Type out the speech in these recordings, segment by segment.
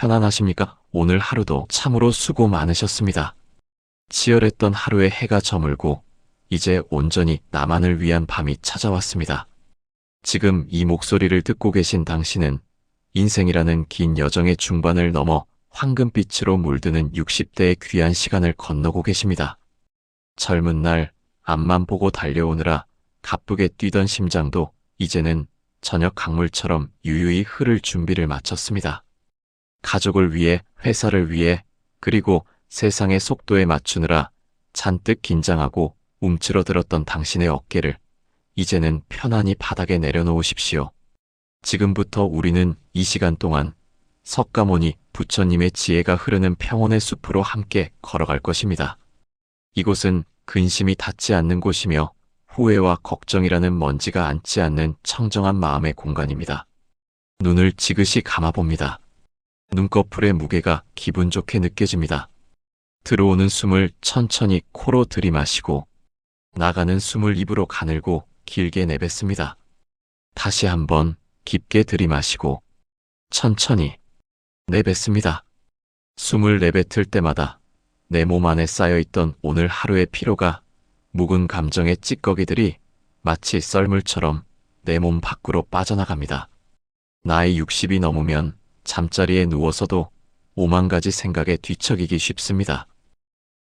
편안하십니까? 오늘 하루도 참으로 수고 많으셨습니다. 치열했던 하루에 해가 저물고 이제 온전히 나만을 위한 밤이 찾아왔습니다. 지금 이 목소리를 듣고 계신 당신은 인생이라는 긴 여정의 중반을 넘어 황금빛으로 물드는 60대의 귀한 시간을 건너고 계십니다. 젊은 날 앞만 보고 달려오느라 가쁘게 뛰던 심장도 이제는 저녁 강물처럼 유유히 흐를 준비를 마쳤습니다. 가족을 위해, 회사를 위해, 그리고 세상의 속도에 맞추느라 잔뜩 긴장하고 움츠러들었던 당신의 어깨를 이제는 편안히 바닥에 내려놓으십시오. 지금부터 우리는 이 시간 동안 석가모니 부처님의 지혜가 흐르는 평온의 숲으로 함께 걸어갈 것입니다. 이곳은 근심이 닿지 않는 곳이며 후회와 걱정이라는 먼지가 앉지 않는 청정한 마음의 공간입니다. 눈을 지그시 감아봅니다. 눈꺼풀의 무게가 기분 좋게 느껴집니다. 들어오는 숨을 천천히 코로 들이마시고 나가는 숨을 입으로 가늘고 길게 내뱉습니다. 다시 한번 깊게 들이마시고 천천히 내뱉습니다. 숨을 내뱉을 때마다 내 몸 안에 쌓여있던 오늘 하루의 피로가 묵은 감정의 찌꺼기들이 마치 썰물처럼 내 몸 밖으로 빠져나갑니다. 나이 60이 넘으면 잠자리에 누워서도 5만 가지 생각에 뒤척이기 쉽습니다.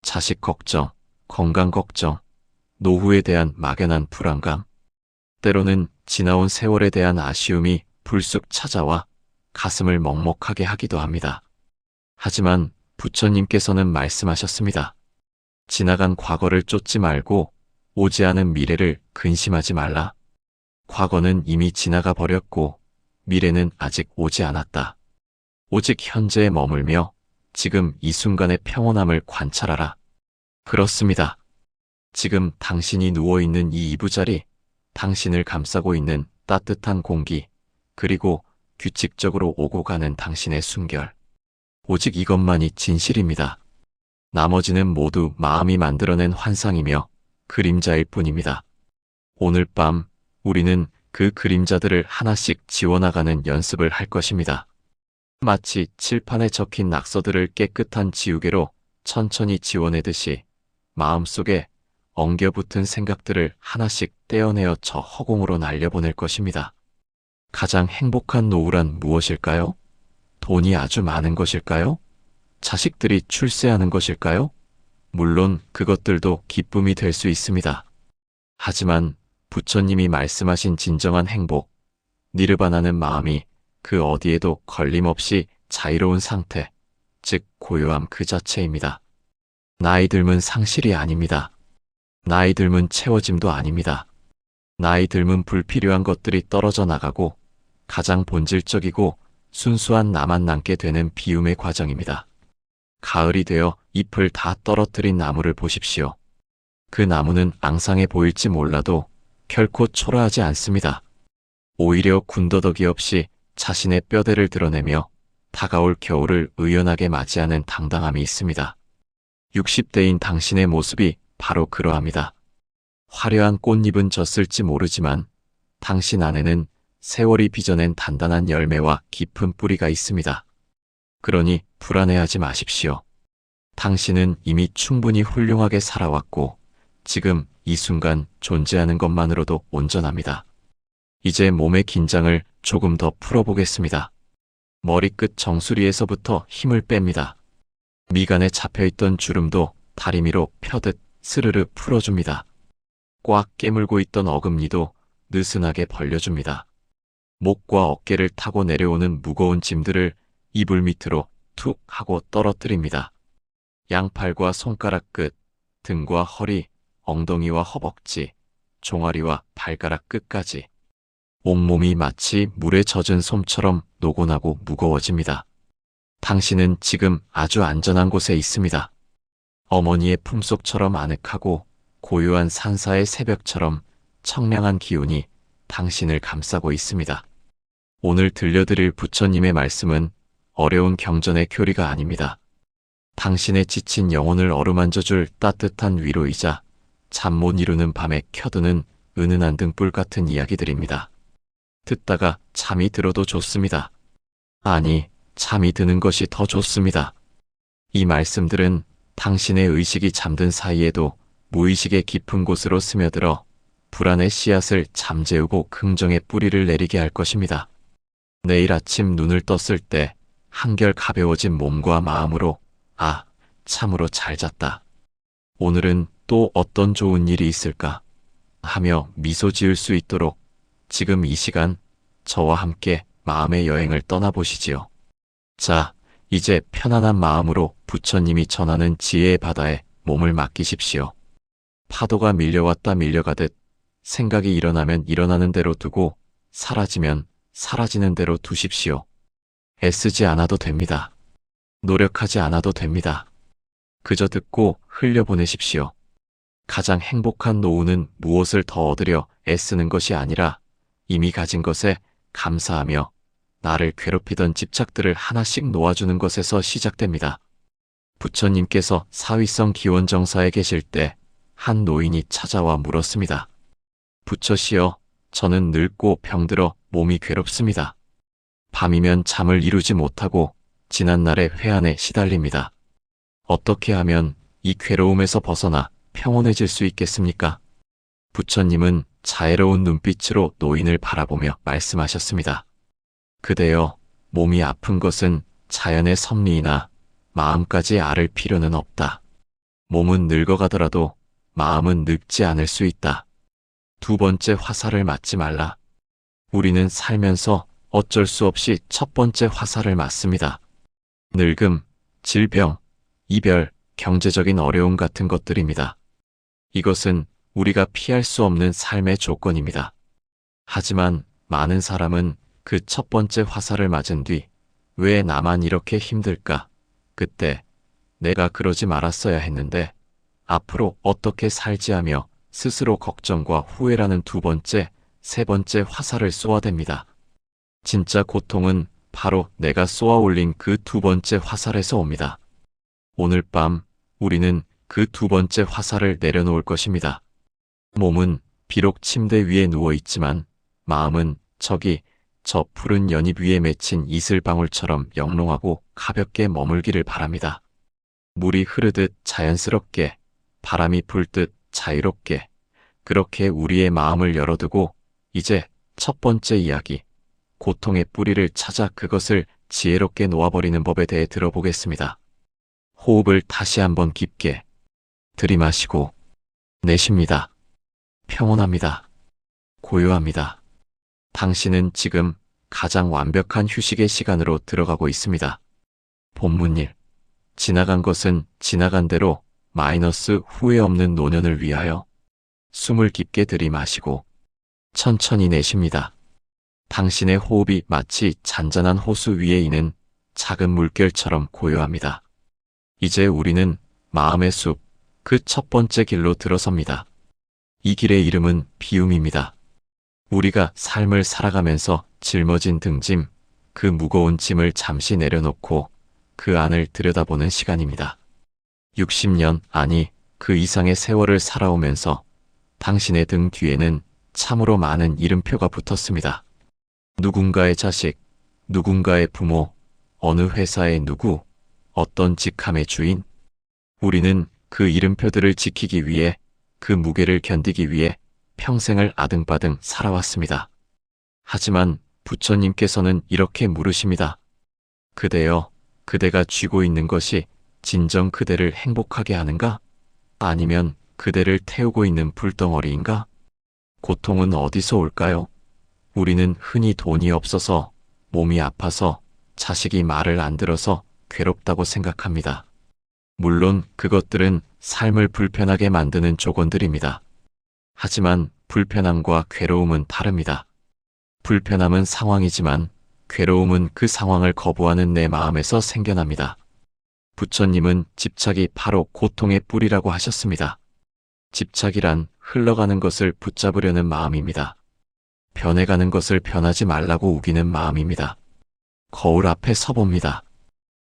자식 걱정, 건강 걱정, 노후에 대한 막연한 불안감, 때로는 지나온 세월에 대한 아쉬움이 불쑥 찾아와 가슴을 먹먹하게 하기도 합니다. 하지만 부처님께서는 말씀하셨습니다. 지나간 과거를 쫓지 말고 오지 않은 미래를 근심하지 말라. 과거는 이미 지나가 버렸고 미래는 아직 오지 않았다. 오직 현재에 머물며 지금 이 순간의 평온함을 관찰하라. 그렇습니다. 지금 당신이 누워있는 이 이부자리, 당신을 감싸고 있는 따뜻한 공기, 그리고 규칙적으로 오고 가는 당신의 숨결. 오직 이것만이 진실입니다. 나머지는 모두 마음이 만들어낸 환상이며 그림자일 뿐입니다. 오늘 밤 우리는 그 그림자들을 하나씩 지워나가는 연습을 할 것입니다. 마치 칠판에 적힌 낙서들을 깨끗한 지우개로 천천히 지워내듯이 마음속에 엉겨붙은 생각들을 하나씩 떼어내어 저 허공으로 날려보낼 것입니다. 가장 행복한 노후란 무엇일까요? 돈이 아주 많은 것일까요? 자식들이 출세하는 것일까요? 물론 그것들도 기쁨이 될 수 있습니다. 하지만 부처님이 말씀하신 진정한 행복, 니르바나는 마음이 그 어디에도 걸림없이 자유로운 상태, 즉 고요함 그 자체입니다. 나이 들면 상실이 아닙니다. 나이 들면 채워짐도 아닙니다. 나이 들면 불필요한 것들이 떨어져 나가고 가장 본질적이고 순수한 나만 남게 되는 비움의 과정입니다. 가을이 되어 잎을 다 떨어뜨린 나무를 보십시오. 그 나무는 앙상해 보일지 몰라도 결코 초라하지 않습니다. 오히려 군더더기 없이 자신의 뼈대를 드러내며 다가올 겨울을 의연하게 맞이하는 당당함이 있습니다. 60대인 당신의 모습이 바로 그러합니다. 화려한 꽃잎은 졌을지 모르지만 당신 안에는 세월이 빚어낸 단단한 열매와 깊은 뿌리가 있습니다. 그러니 불안해하지 마십시오. 당신은 이미 충분히 훌륭하게 살아왔고 지금 이 순간 존재하는 것만으로도 온전합니다. 이제 몸의 긴장을 조금 더 풀어보겠습니다. 머리끝 정수리에서부터 힘을 뺍니다. 미간에 잡혀있던 주름도 다리미로 펴듯 스르르 풀어줍니다. 꽉 깨물고 있던 어금니도 느슨하게 벌려줍니다. 목과 어깨를 타고 내려오는 무거운 짐들을 이불 밑으로 툭 하고 떨어뜨립니다. 양팔과 손가락 끝, 등과 허리, 엉덩이와 허벅지, 종아리와 발가락 끝까지 온몸이 마치 물에 젖은 솜처럼 노곤하고 무거워집니다. 당신은 지금 아주 안전한 곳에 있습니다. 어머니의 품속처럼 아늑하고 고요한 산사의 새벽처럼 청량한 기운이 당신을 감싸고 있습니다. 오늘 들려드릴 부처님의 말씀은 어려운 경전의 교리가 아닙니다. 당신의 지친 영혼을 어루만져줄 따뜻한 위로이자 잠 못 이루는 밤에 켜두는 은은한 등불 같은 이야기들입니다. 듣다가 잠이 들어도 좋습니다. 아니, 잠이 드는 것이 더 좋습니다. 이 말씀들은 당신의 의식이 잠든 사이에도 무의식의 깊은 곳으로 스며들어 불안의 씨앗을 잠재우고 긍정의 뿌리를 내리게 할 것입니다. 내일 아침 눈을 떴을 때 한결 가벼워진 몸과 마음으로 아, 참으로 잘 잤다. 오늘은 또 어떤 좋은 일이 있을까? 하며 미소 지을 수 있도록 지금 이 시간 저와 함께 마음의 여행을 떠나보시지요. 자, 이제 편안한 마음으로 부처님이 전하는 지혜의 바다에 몸을 맡기십시오. 파도가 밀려왔다 밀려가듯 생각이 일어나면 일어나는 대로 두고 사라지면 사라지는 대로 두십시오. 애쓰지 않아도 됩니다. 노력하지 않아도 됩니다. 그저 듣고 흘려보내십시오. 가장 행복한 노후는 무엇을 더 얻으려 애쓰는 것이 아니라 이미 가진 것에 감사하며 나를 괴롭히던 집착들을 하나씩 놓아주는 것에서 시작됩니다. 부처님께서 사위성 기원정사에 계실 때 한 노인이 찾아와 물었습니다. 부처시여, 저는 늙고 병들어 몸이 괴롭습니다. 밤이면 잠을 이루지 못하고 지난날의 회한에 시달립니다. 어떻게 하면 이 괴로움에서 벗어나 평온해질 수 있겠습니까? 부처님은 자애로운 눈빛으로 노인을 바라보며 말씀하셨습니다. 그대여, 몸이 아픈 것은 자연의 섭리이나 마음까지 앓을 필요는 없다. 몸은 늙어가더라도 마음은 늙지 않을 수 있다. 두 번째 화살을 맞지 말라. 우리는 살면서 어쩔 수 없이 첫 번째 화살을 맞습니다. 늙음, 질병, 이별, 경제적인 어려움 같은 것들입니다. 이것은 우리가 피할 수 없는 삶의 조건입니다. 하지만 많은 사람은 그 첫 번째 화살을 맞은 뒤 왜 나만 이렇게 힘들까? 그때 내가 그러지 말았어야 했는데 앞으로 어떻게 살지 하며 스스로 걱정과 후회라는 두 번째, 세 번째 화살을 쏘아댑니다. 진짜 고통은 바로 내가 쏘아 올린 그 두 번째 화살에서 옵니다. 오늘 밤 우리는 그 두 번째 화살을 내려놓을 것입니다. 몸은 비록 침대 위에 누워 있지만 마음은 저기 저 푸른 연잎 위에 맺힌 이슬방울처럼 영롱하고 가볍게 머물기를 바랍니다. 물이 흐르듯 자연스럽게, 바람이 불듯 자유롭게, 그렇게 우리의 마음을 열어두고 이제 첫 번째 이야기, 고통의 뿌리를 찾아 그것을 지혜롭게 놓아버리는 법에 대해 들어보겠습니다. 호흡을 다시 한번 깊게 들이마시고 내쉽니다. 평온합니다. 고요합니다. 당신은 지금 가장 완벽한 휴식의 시간으로 들어가고 있습니다. 본문일. 지나간 것은 지나간 대로 마이너스 후회 없는 노년을 위하여 숨을 깊게 들이마시고 천천히 내쉽니다. 당신의 호흡이 마치 잔잔한 호수 위에 있는 작은 물결처럼 고요합니다. 이제 우리는 마음의 숲, 그 첫 번째 길로 들어섭니다. 이 길의 이름은 비움입니다. 우리가 삶을 살아가면서 짊어진 등짐, 그 무거운 짐을 잠시 내려놓고 그 안을 들여다보는 시간입니다. 60년, 아니 그 이상의 세월을 살아오면서 당신의 등 뒤에는 참으로 많은 이름표가 붙었습니다. 누군가의 자식, 누군가의 부모, 어느 회사의 누구, 어떤 직함의 주인. 우리는 그 이름표들을 지키기 위해, 그 무게를 견디기 위해 평생을 아등바등 살아왔습니다. 하지만 부처님께서는 이렇게 물으십니다. 그대여, 그대가 쥐고 있는 것이 진정 그대를 행복하게 하는가? 아니면 그대를 태우고 있는 불덩어리인가? 고통은 어디서 올까요? 우리는 흔히 돈이 없어서, 몸이 아파서, 자식이 말을 안 들어서 괴롭다고 생각합니다. 물론 그것들은 삶을 불편하게 만드는 조건들입니다. 하지만 불편함과 괴로움은 다릅니다. 불편함은 상황이지만 괴로움은 그 상황을 거부하는 내 마음에서 생겨납니다. 부처님은 집착이 바로 고통의 뿌리라고 하셨습니다. 집착이란 흘러가는 것을 붙잡으려는 마음입니다. 변해가는 것을 변하지 말라고 우기는 마음입니다. 거울 앞에 서봅니다.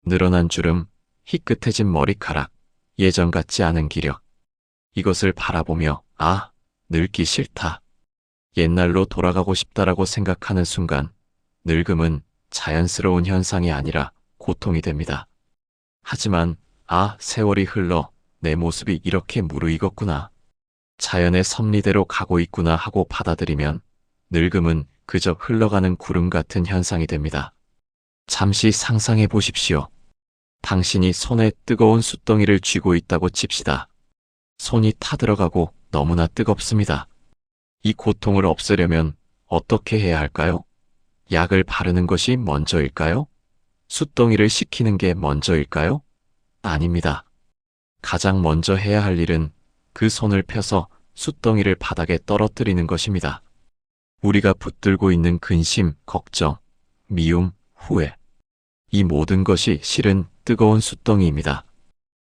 늘어난 주름, 희끗해진 머리카락, 예전 같지 않은 기력. 이것을 바라보며 아, 늙기 싫다. 옛날로 돌아가고 싶다라고 생각하는 순간 늙음은 자연스러운 현상이 아니라 고통이 됩니다. 하지만 세월이 흘러 내 모습이 이렇게 무르익었구나. 자연의 섭리대로 가고 있구나 하고 받아들이면 늙음은 그저 흘러가는 구름 같은 현상이 됩니다. 잠시 상상해 보십시오. 당신이 손에 뜨거운 숯덩이를 쥐고 있다고 칩시다. 손이 타들어가고 너무나 뜨겁습니다. 이 고통을 없애려면 어떻게 해야 할까요? 약을 바르는 것이 먼저일까요? 숯덩이를 식히는 게 먼저일까요? 아닙니다. 가장 먼저 해야 할 일은 그 손을 펴서 숯덩이를 바닥에 떨어뜨리는 것입니다. 우리가 붙들고 있는 근심, 걱정, 미움, 후회. 이 모든 것이 실은 뜨거운 숯덩이입니다.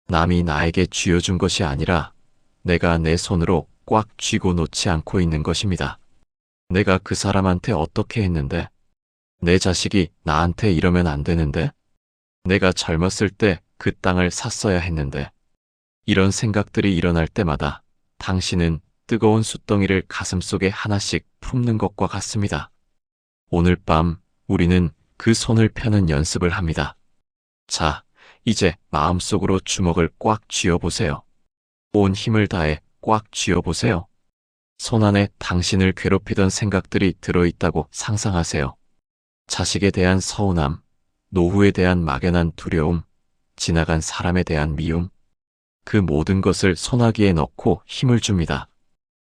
남이 나에게 쥐어준 것이 아니라 내가 내 손으로 꽉 쥐고 놓지 않고 있는 것입니다. 내가 그 사람한테 어떻게 했는데? 내 자식이 나한테 이러면 안 되는데? 내가 젊었을 때 그 땅을 샀어야 했는데. 이런 생각들이 일어날 때마다 당신은 뜨거운 숯덩이를 가슴속에 하나씩 품는 것과 같습니다. 오늘 밤 우리는 그 손을 펴는 연습을 합니다. 자, 이제 마음속으로 주먹을 꽉 쥐어보세요. 온 힘을 다해 꽉 쥐어보세요. 손 안에 당신을 괴롭히던 생각들이 들어있다고 상상하세요. 자식에 대한 서운함, 노후에 대한 막연한 두려움, 지나간 사람에 대한 미움, 그 모든 것을 소나기에 넣고 힘을 줍니다.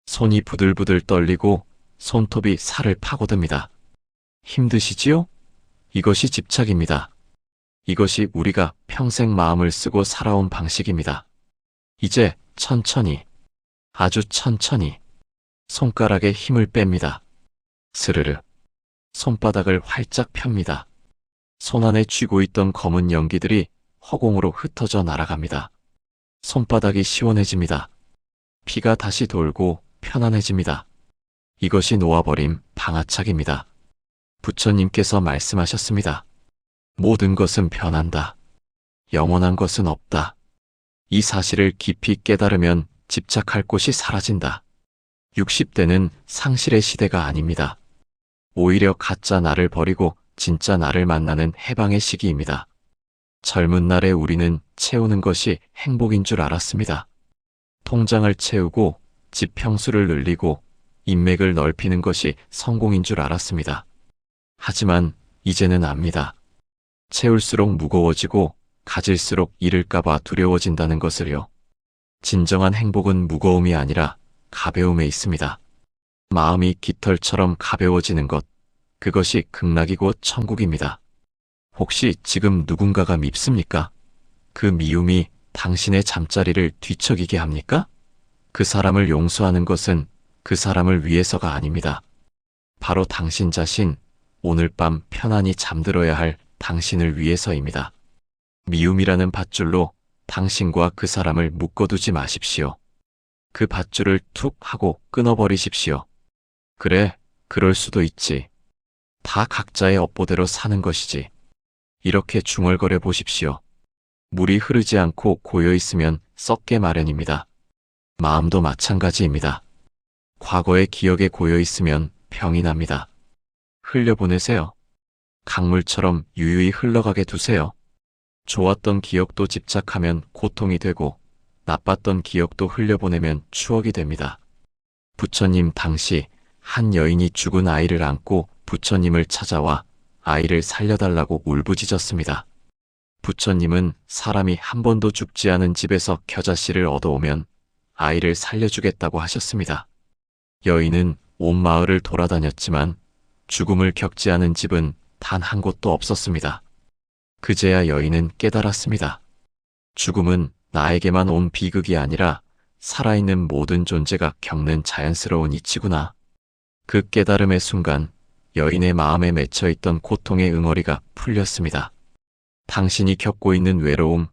손이 부들부들 떨리고 손톱이 살을 파고듭니다. 힘드시지요? 이것이 집착입니다. 이것이 우리가 평생 마음을 쓰고 살아온 방식입니다. 이제 천천히, 아주 천천히 손가락에 힘을 뺍니다. 스르르. 손바닥을 활짝 펴니다. 손 안에 쥐고 있던 검은 연기들이 허공으로 흩어져 날아갑니다. 손바닥이 시원해집니다. 피가 다시 돌고 편안해집니다. 이것이 놓아버림 방아착입니다. 부처님께서 말씀하셨습니다. 모든 것은 변한다. 영원한 것은 없다. 이 사실을 깊이 깨달으면 집착할 곳이 사라진다. 60대는 상실의 시대가 아닙니다. 오히려 가짜 나를 버리고 진짜 나를 만나는 해방의 시기입니다. 젊은 날에 우리는 채우는 것이 행복인 줄 알았습니다. 통장을 채우고 집 평수를 늘리고 인맥을 넓히는 것이 성공인 줄 알았습니다. 하지만 이제는 압니다. 채울수록 무거워지고 가질수록 잃을까봐 두려워진다는 것을요. 진정한 행복은 무거움이 아니라 가벼움에 있습니다. 마음이 깃털처럼 가벼워지는 것, 그것이 극락이고 천국입니다. 혹시 지금 누군가가 밉습니까? 그 미움이 당신의 잠자리를 뒤척이게 합니까? 그 사람을 용서하는 것은 그 사람을 위해서가 아닙니다. 바로 당신 자신, 오늘 밤 편안히 잠들어야 할 당신을 위해서입니다. 미움이라는 밧줄로 당신과 그 사람을 묶어두지 마십시오. 그 밧줄을 툭 하고 끊어버리십시오. 그래, 그럴 수도 있지. 다 각자의 업보대로 사는 것이지. 이렇게 중얼거려 보십시오. 물이 흐르지 않고 고여있으면 썩게 마련입니다. 마음도 마찬가지입니다. 과거의 기억에 고여있으면 병이 납니다. 흘려보내세요. 강물처럼 유유히 흘러가게 두세요. 좋았던 기억도 집착하면 고통이 되고 나빴던 기억도 흘려보내면 추억이 됩니다. 부처님 당시 한 여인이 죽은 아이를 안고 부처님을 찾아와 아이를 살려달라고 울부짖었습니다. 부처님은 사람이 한 번도 죽지 않은 집에서 겨자씨를 얻어오면 아이를 살려주겠다고 하셨습니다. 여인은 온 마을을 돌아다녔지만 죽음을 겪지 않은 집은 단 한 곳도 없었습니다. 그제야 여인은 깨달았습니다. 죽음은 나에게만 온 비극이 아니라 살아있는 모든 존재가 겪는 자연스러운 이치구나. 그 깨달음의 순간 여인의 마음에 맺혀있던 고통의 응어리가 풀렸습니다. 당신이 겪고 있는 외로움,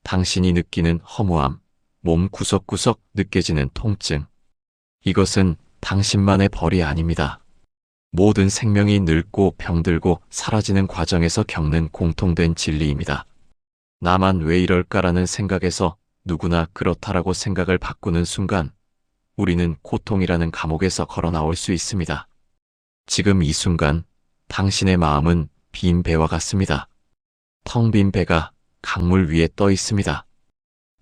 당신이 느끼는 허무함, 몸 구석구석 느껴지는 통증. 이것은 당신만의 벌이 아닙니다. 모든 생명이 늙고 병들고 사라지는 과정에서 겪는 공통된 진리입니다. 나만 왜 이럴까라는 생각에서 누구나 그렇다라고 생각을 바꾸는 순간 우리는 고통이라는 감옥에서 걸어 나올 수 있습니다. 지금 이 순간 당신의 마음은 빈 배와 같습니다. 텅 빈 배가 강물 위에 떠 있습니다.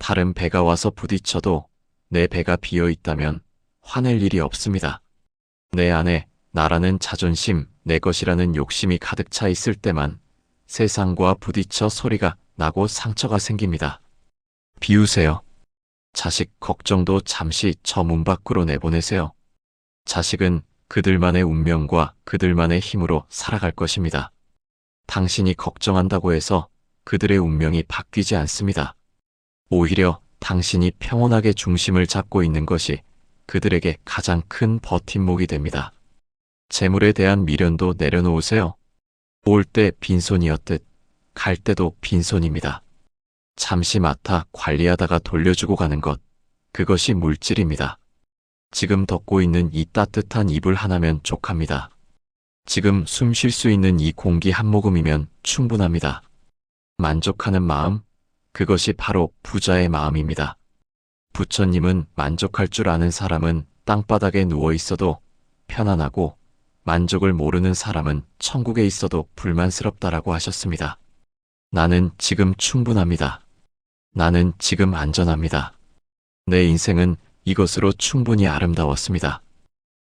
다른 배가 와서 부딪혀도 내 배가 비어 있다면 화낼 일이 없습니다. 내 안에 나라는 자존심, 내 것이라는 욕심이 가득 차 있을 때만 세상과 부딪혀 소리가 나고 상처가 생깁니다. 비우세요. 자식 걱정도 잠시 저 문 밖으로 내보내세요. 자식은 그들만의 운명과 그들만의 힘으로 살아갈 것입니다. 당신이 걱정한다고 해서 그들의 운명이 바뀌지 않습니다. 오히려 당신이 평온하게 중심을 잡고 있는 것이 그들에게 가장 큰 버팀목이 됩니다. 재물에 대한 미련도 내려놓으세요. 올 때 빈손이었듯 갈 때도 빈손입니다. 잠시 맡아 관리하다가 돌려주고 가는 것, 그것이 물질입니다. 지금 덮고 있는 이 따뜻한 이불 하나면 족합니다. 지금 숨 쉴 수 있는 이 공기 한 모금이면 충분합니다. 만족하는 마음, 그것이 바로 부자의 마음입니다. 부처님은 만족할 줄 아는 사람은 땅바닥에 누워 있어도 편안하고 만족을 모르는 사람은 천국에 있어도 불만스럽다라고 하셨습니다. 나는 지금 충분합니다. 나는 지금 안전합니다. 내 인생은 이것으로 충분히 아름다웠습니다.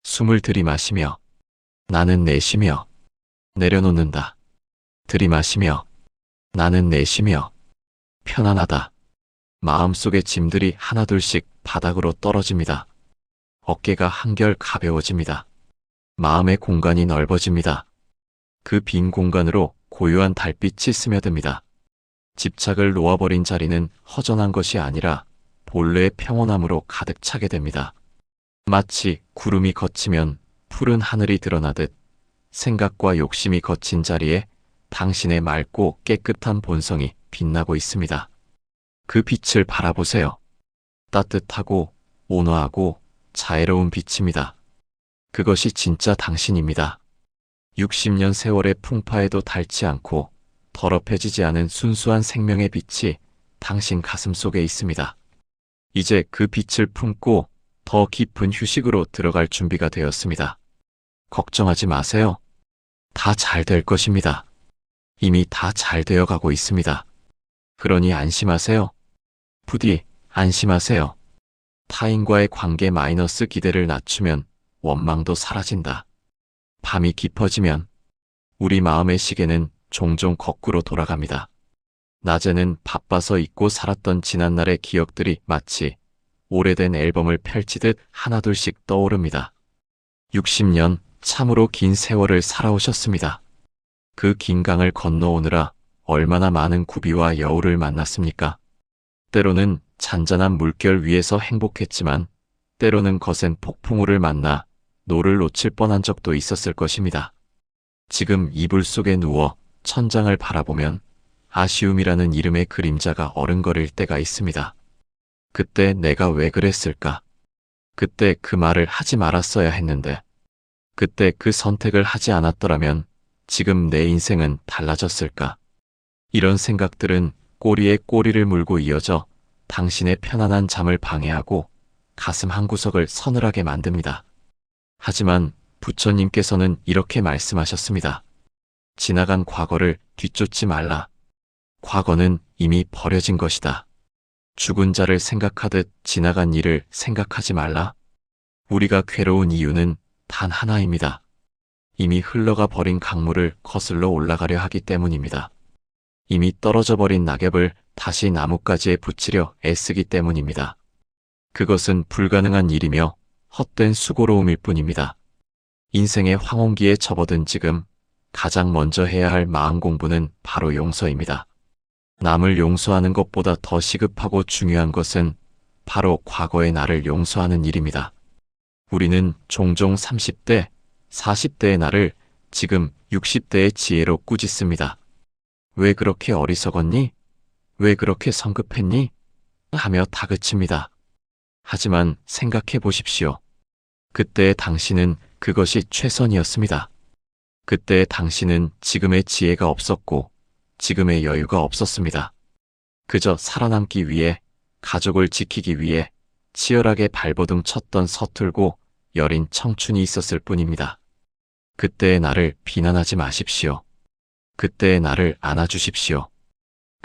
숨을 들이마시며 나는 내쉬며 내려놓는다. 들이마시며 나는 내쉬며 편안하다. 마음속의 짐들이 하나둘씩 바닥으로 떨어집니다. 어깨가 한결 가벼워집니다. 마음의 공간이 넓어집니다. 그 빈 공간으로 고요한 달빛이 스며듭니다. 집착을 놓아버린 자리는 허전한 것이 아니라 본래의 평온함으로 가득 차게 됩니다. 마치 구름이 걷히면 푸른 하늘이 드러나듯 생각과 욕심이 거친 자리에 당신의 맑고 깨끗한 본성이 빛나고 있습니다. 그 빛을 바라보세요. 따뜻하고 온화하고 자애로운 빛입니다. 그것이 진짜 당신입니다. 60년 세월의 풍파에도 닳지 않고 더럽혀지지 않은 순수한 생명의 빛이 당신 가슴 속에 있습니다. 이제 그 빛을 품고 더 깊은 휴식으로 들어갈 준비가 되었습니다. 걱정하지 마세요. 다 잘 될 것입니다. 이미 다 잘 되어가고 있습니다. 그러니 안심하세요. 부디 안심하세요. 타인과의 관계 마이너스 기대를 낮추면 원망도 사라진다. 밤이 깊어지면 우리 마음의 시계는 종종 거꾸로 돌아갑니다. 낮에는 바빠서 잊고 살았던 지난날의 기억들이 마치 오래된 앨범을 펼치듯 하나둘씩 떠오릅니다. 60년 참으로 긴 세월을 살아오셨습니다. 그 긴 강을 건너오느라 얼마나 많은 구비와 여우를 만났습니까? 때로는 잔잔한 물결 위에서 행복했지만 때로는 거센 폭풍우를 만나 노를 놓칠 뻔한 적도 있었을 것입니다. 지금 이불 속에 누워 천장을 바라보면 아쉬움이라는 이름의 그림자가 어른거릴 때가 있습니다. 그때 내가 왜 그랬을까? 그때 그 말을 하지 말았어야 했는데, 그때 그 선택을 하지 않았더라면 지금 내 인생은 달라졌을까? 이런 생각들은 꼬리에 꼬리를 물고 이어져 당신의 편안한 잠을 방해하고 가슴 한구석을 서늘하게 만듭니다. 하지만 부처님께서는 이렇게 말씀하셨습니다. 지나간 과거를 뒤쫓지 말라. 과거는 이미 버려진 것이다. 죽은 자를 생각하듯 지나간 일을 생각하지 말라. 우리가 괴로운 이유는 단 하나입니다. 이미 흘러가 버린 강물을 거슬러 올라가려 하기 때문입니다. 이미 떨어져 버린 낙엽을 다시 나뭇가지에 붙이려 애쓰기 때문입니다. 그것은 불가능한 일이며 헛된 수고로움일 뿐입니다. 인생의 황혼기에 접어든 지금 가장 먼저 해야 할 마음 공부는 바로 용서입니다. 남을 용서하는 것보다 더 시급하고 중요한 것은 바로 과거의 나를 용서하는 일입니다. 우리는 종종 30대, 40대의 나를 지금 60대의 지혜로 꾸짖습니다. 왜 그렇게 어리석었니? 왜 그렇게 성급했니? 하며 다그칩니다. 하지만 생각해 보십시오. 그때의 당신은 그것이 최선이었습니다. 그때의 당신은 지금의 지혜가 없었고 지금의 여유가 없었습니다. 그저 살아남기 위해, 가족을 지키기 위해 치열하게 발버둥 쳤던 서툴고 여린 청춘이 있었을 뿐입니다. 그때의 나를 비난하지 마십시오. 그때의 나를 안아주십시오.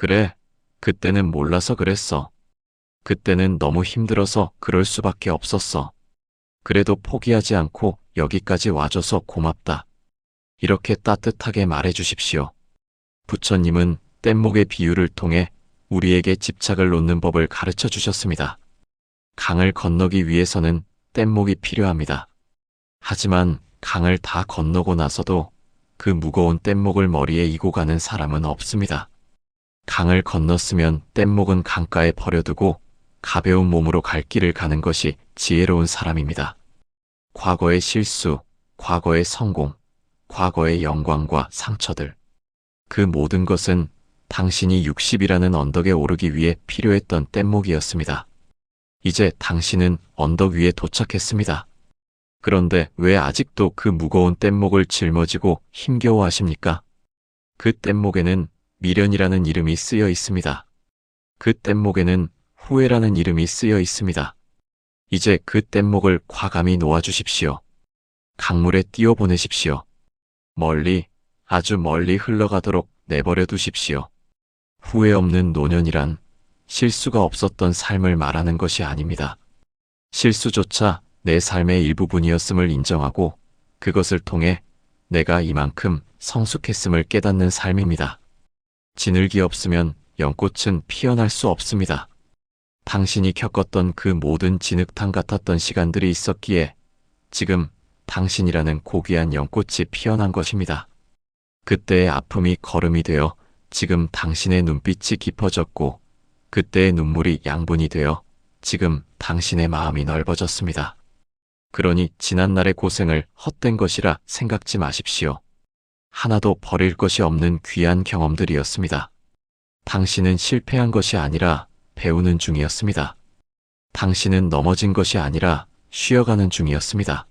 그래, 그때는 몰라서 그랬어. 그때는 너무 힘들어서 그럴 수밖에 없었어. 그래도 포기하지 않고 여기까지 와줘서 고맙다. 이렇게 따뜻하게 말해 주십시오. 부처님은 뗏목의 비유를 통해 우리에게 집착을 놓는 법을 가르쳐 주셨습니다. 강을 건너기 위해서는 뗏목이 필요합니다. 하지만 강을 다 건너고 나서도 그 무거운 뗏목을 머리에 이고 가는 사람은 없습니다. 강을 건넜으면 뗏목은 강가에 버려두고 가벼운 몸으로 갈 길을 가는 것이 지혜로운 사람입니다. 과거의 실수, 과거의 성공, 과거의 영광과 상처들, 그 모든 것은 당신이 60이라는 언덕에 오르기 위해 필요했던 뗏목이었습니다. 이제 당신은 언덕 위에 도착했습니다. 그런데 왜 아직도 그 무거운 뗏목을 짊어지고 힘겨워하십니까? 그 뗏목에는 미련이라는 이름이 쓰여 있습니다. 그 뗏목에는 후회라는 이름이 쓰여 있습니다. 이제 그 뗏목을 과감히 놓아주십시오. 강물에 띄워보내십시오. 멀리, 아주 멀리 흘러가도록 내버려 두십시오. 후회 없는 노년이란 실수가 없었던 삶을 말하는 것이 아닙니다. 실수조차 내 삶의 일부분이었음을 인정하고 그것을 통해 내가 이만큼 성숙했음을 깨닫는 삶입니다. 지늘기 없으면 연꽃은 피어날 수 없습니다. 당신이 겪었던 그 모든 진흙탕 같았던 시간들이 있었기에 지금 당신이라는 고귀한 연꽃이 피어난 것입니다. 그때의 아픔이 걸음이 되어 지금 당신의 눈빛이 깊어졌고 그때의 눈물이 양분이 되어 지금 당신의 마음이 넓어졌습니다. 그러니 지난날의 고생을 헛된 것이라 생각지 마십시오. 하나도 버릴 것이 없는 귀한 경험들이었습니다. 당신은 실패한 것이 아니라 배우는 중이었습니다. 당신은 넘어진 것이 아니라 쉬어가는 중이었습니다.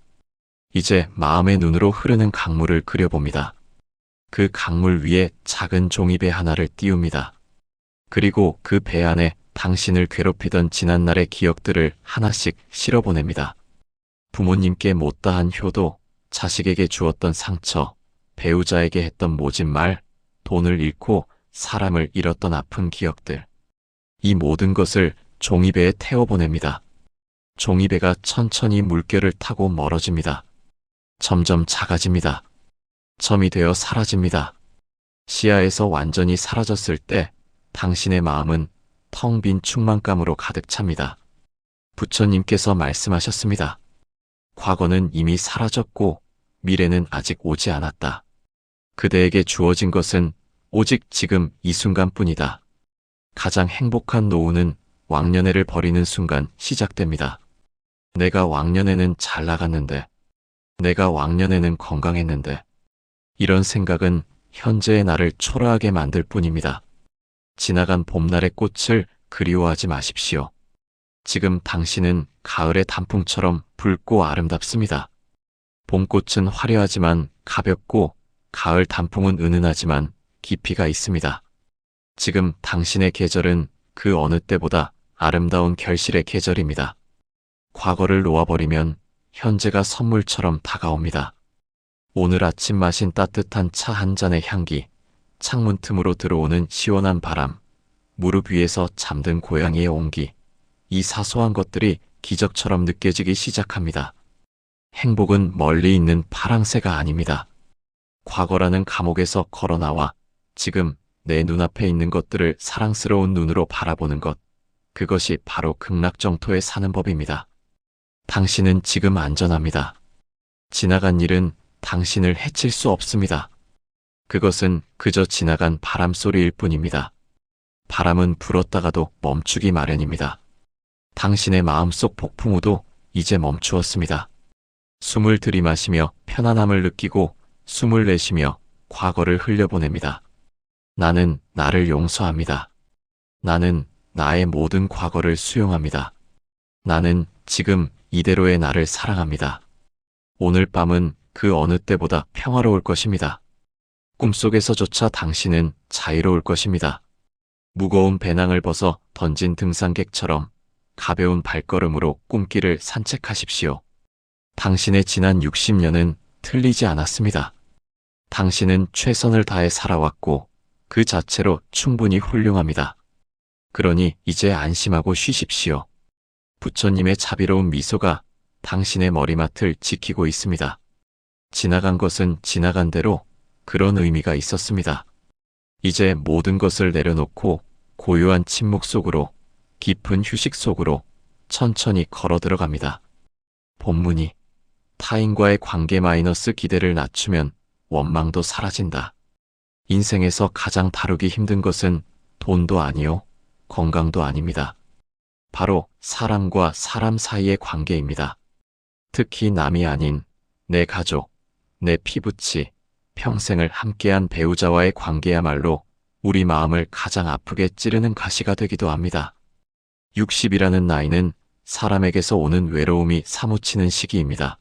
이제 마음의 눈으로 흐르는 강물을 그려봅니다. 그 강물 위에 작은 종이배 하나를 띄웁니다. 그리고 그 배 안에 당신을 괴롭히던 지난날의 기억들을 하나씩 실어보냅니다. 부모님께 못다한 효도, 자식에게 주었던 상처, 배우자에게 했던 모진 말, 돈을 잃고 사람을 잃었던 아픈 기억들. 이 모든 것을 종이배에 태워보냅니다. 종이배가 천천히 물결을 타고 멀어집니다. 점점 작아집니다. 점이 되어 사라집니다. 시야에서 완전히 사라졌을 때 당신의 마음은 텅 빈 충만감으로 가득 찹니다. 부처님께서 말씀하셨습니다. 과거는 이미 사라졌고 미래는 아직 오지 않았다. 그대에게 주어진 것은 오직 지금 이 순간뿐이다. 가장 행복한 노후는 왕년애를 버리는 순간 시작됩니다. 내가 왕년에는 잘 나갔는데, 내가 왕년에는 건강했는데, 이런 생각은 현재의 나를 초라하게 만들 뿐입니다. 지나간 봄날의 꽃을 그리워하지 마십시오. 지금 당신은 가을의 단풍처럼 붉고 아름답습니다. 봄꽃은 화려하지만 가볍고 가을 단풍은 은은하지만 깊이가 있습니다. 지금 당신의 계절은 그 어느 때보다 아름다운 결실의 계절입니다. 과거를 놓아버리면 현재가 선물처럼 다가옵니다. 오늘 아침 마신 따뜻한 차 한 잔의 향기, 창문 틈으로 들어오는 시원한 바람, 무릎 위에서 잠든 고양이의 온기, 이 사소한 것들이 기적처럼 느껴지기 시작합니다. 행복은 멀리 있는 파랑새가 아닙니다. 과거라는 감옥에서 걸어나와 지금 내 눈앞에 있는 것들을 사랑스러운 눈으로 바라보는 것, 그것이 바로 극락정토에 사는 법입니다. 당신은 지금 안전합니다. 지나간 일은 당신을 해칠 수 없습니다. 그것은 그저 지나간 바람소리일 뿐입니다. 바람은 불었다가도 멈추기 마련입니다. 당신의 마음속 폭풍우도 이제 멈추었습니다. 숨을 들이마시며 편안함을 느끼고 숨을 내쉬며 과거를 흘려보냅니다. 나는 나를 용서합니다. 나는 나의 모든 과거를 수용합니다. 나는 지금 이대로의 나를 사랑합니다. 오늘 밤은 그 어느 때보다 평화로울 것입니다. 꿈속에서조차 당신은 자유로울 것입니다. 무거운 배낭을 벗어 던진 등산객처럼 가벼운 발걸음으로 꿈길을 산책하십시오. 당신의 지난 60년은 틀리지 않았습니다. 당신은 최선을 다해 살아왔고 그 자체로 충분히 훌륭합니다. 그러니 이제 안심하고 쉬십시오. 부처님의 자비로운 미소가 당신의 머리맡을 지키고 있습니다. 지나간 것은 지나간 대로 그런 의미가 있었습니다. 이제 모든 것을 내려놓고 고요한 침묵 속으로, 깊은 휴식 속으로 천천히 걸어 들어갑니다. 본문이 타인과의 관계 마이너스 기대를 낮추면 원망도 사라진다. 인생에서 가장 다루기 힘든 것은 돈도 아니요, 건강도 아닙니다. 바로 사람과 사람 사이의 관계입니다. 특히 남이 아닌 내 가족, 내 피부치, 평생을 함께한 배우자와의 관계야말로 우리 마음을 가장 아프게 찌르는 가시가 되기도 합니다. 60이라는 나이는 사람에게서 오는 외로움이 사무치는 시기입니다.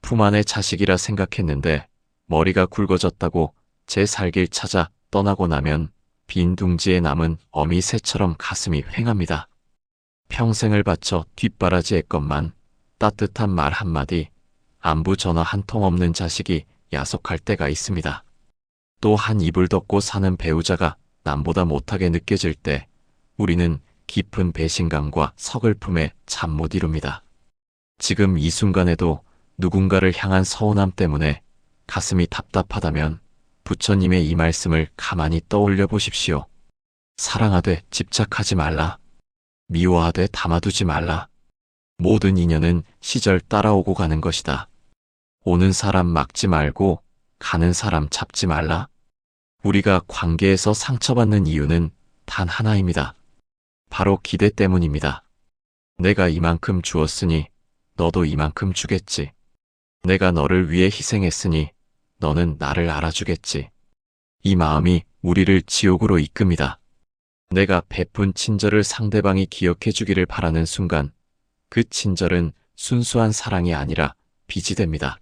품 안의 자식이라 생각했는데 머리가 굵어졌다고 제 살 길 찾아 떠나고 나면 빈 둥지에 남은 어미 새처럼 가슴이 휑합니다. 평생을 바쳐 뒷바라지했건만 따뜻한 말 한마디, 안부 전화 한 통 없는 자식이 야속할 때가 있습니다. 또 한 이불 덮고 사는 배우자가 남보다 못하게 느껴질 때 우리는 깊은 배신감과 서글픔에 잠 못 이룹니다. 지금 이 순간에도 누군가를 향한 서운함 때문에 가슴이 답답하다면 부처님의 이 말씀을 가만히 떠올려 보십시오. 사랑하되 집착하지 말라. 미워하되 담아두지 말라. 모든 인연은 시절 따라오고 가는 것이다. 오는 사람 막지 말고 가는 사람 잡지 말라. 우리가 관계에서 상처받는 이유는 단 하나입니다. 바로 기대 때문입니다. 내가 이만큼 주었으니 너도 이만큼 주겠지. 내가 너를 위해 희생했으니 너는 나를 알아주겠지. 이 마음이 우리를 지옥으로 이끕니다. 내가 베푼 친절을 상대방이 기억해 주기를 바라는 순간 그 친절은 순수한 사랑이 아니라 빚이 됩니다.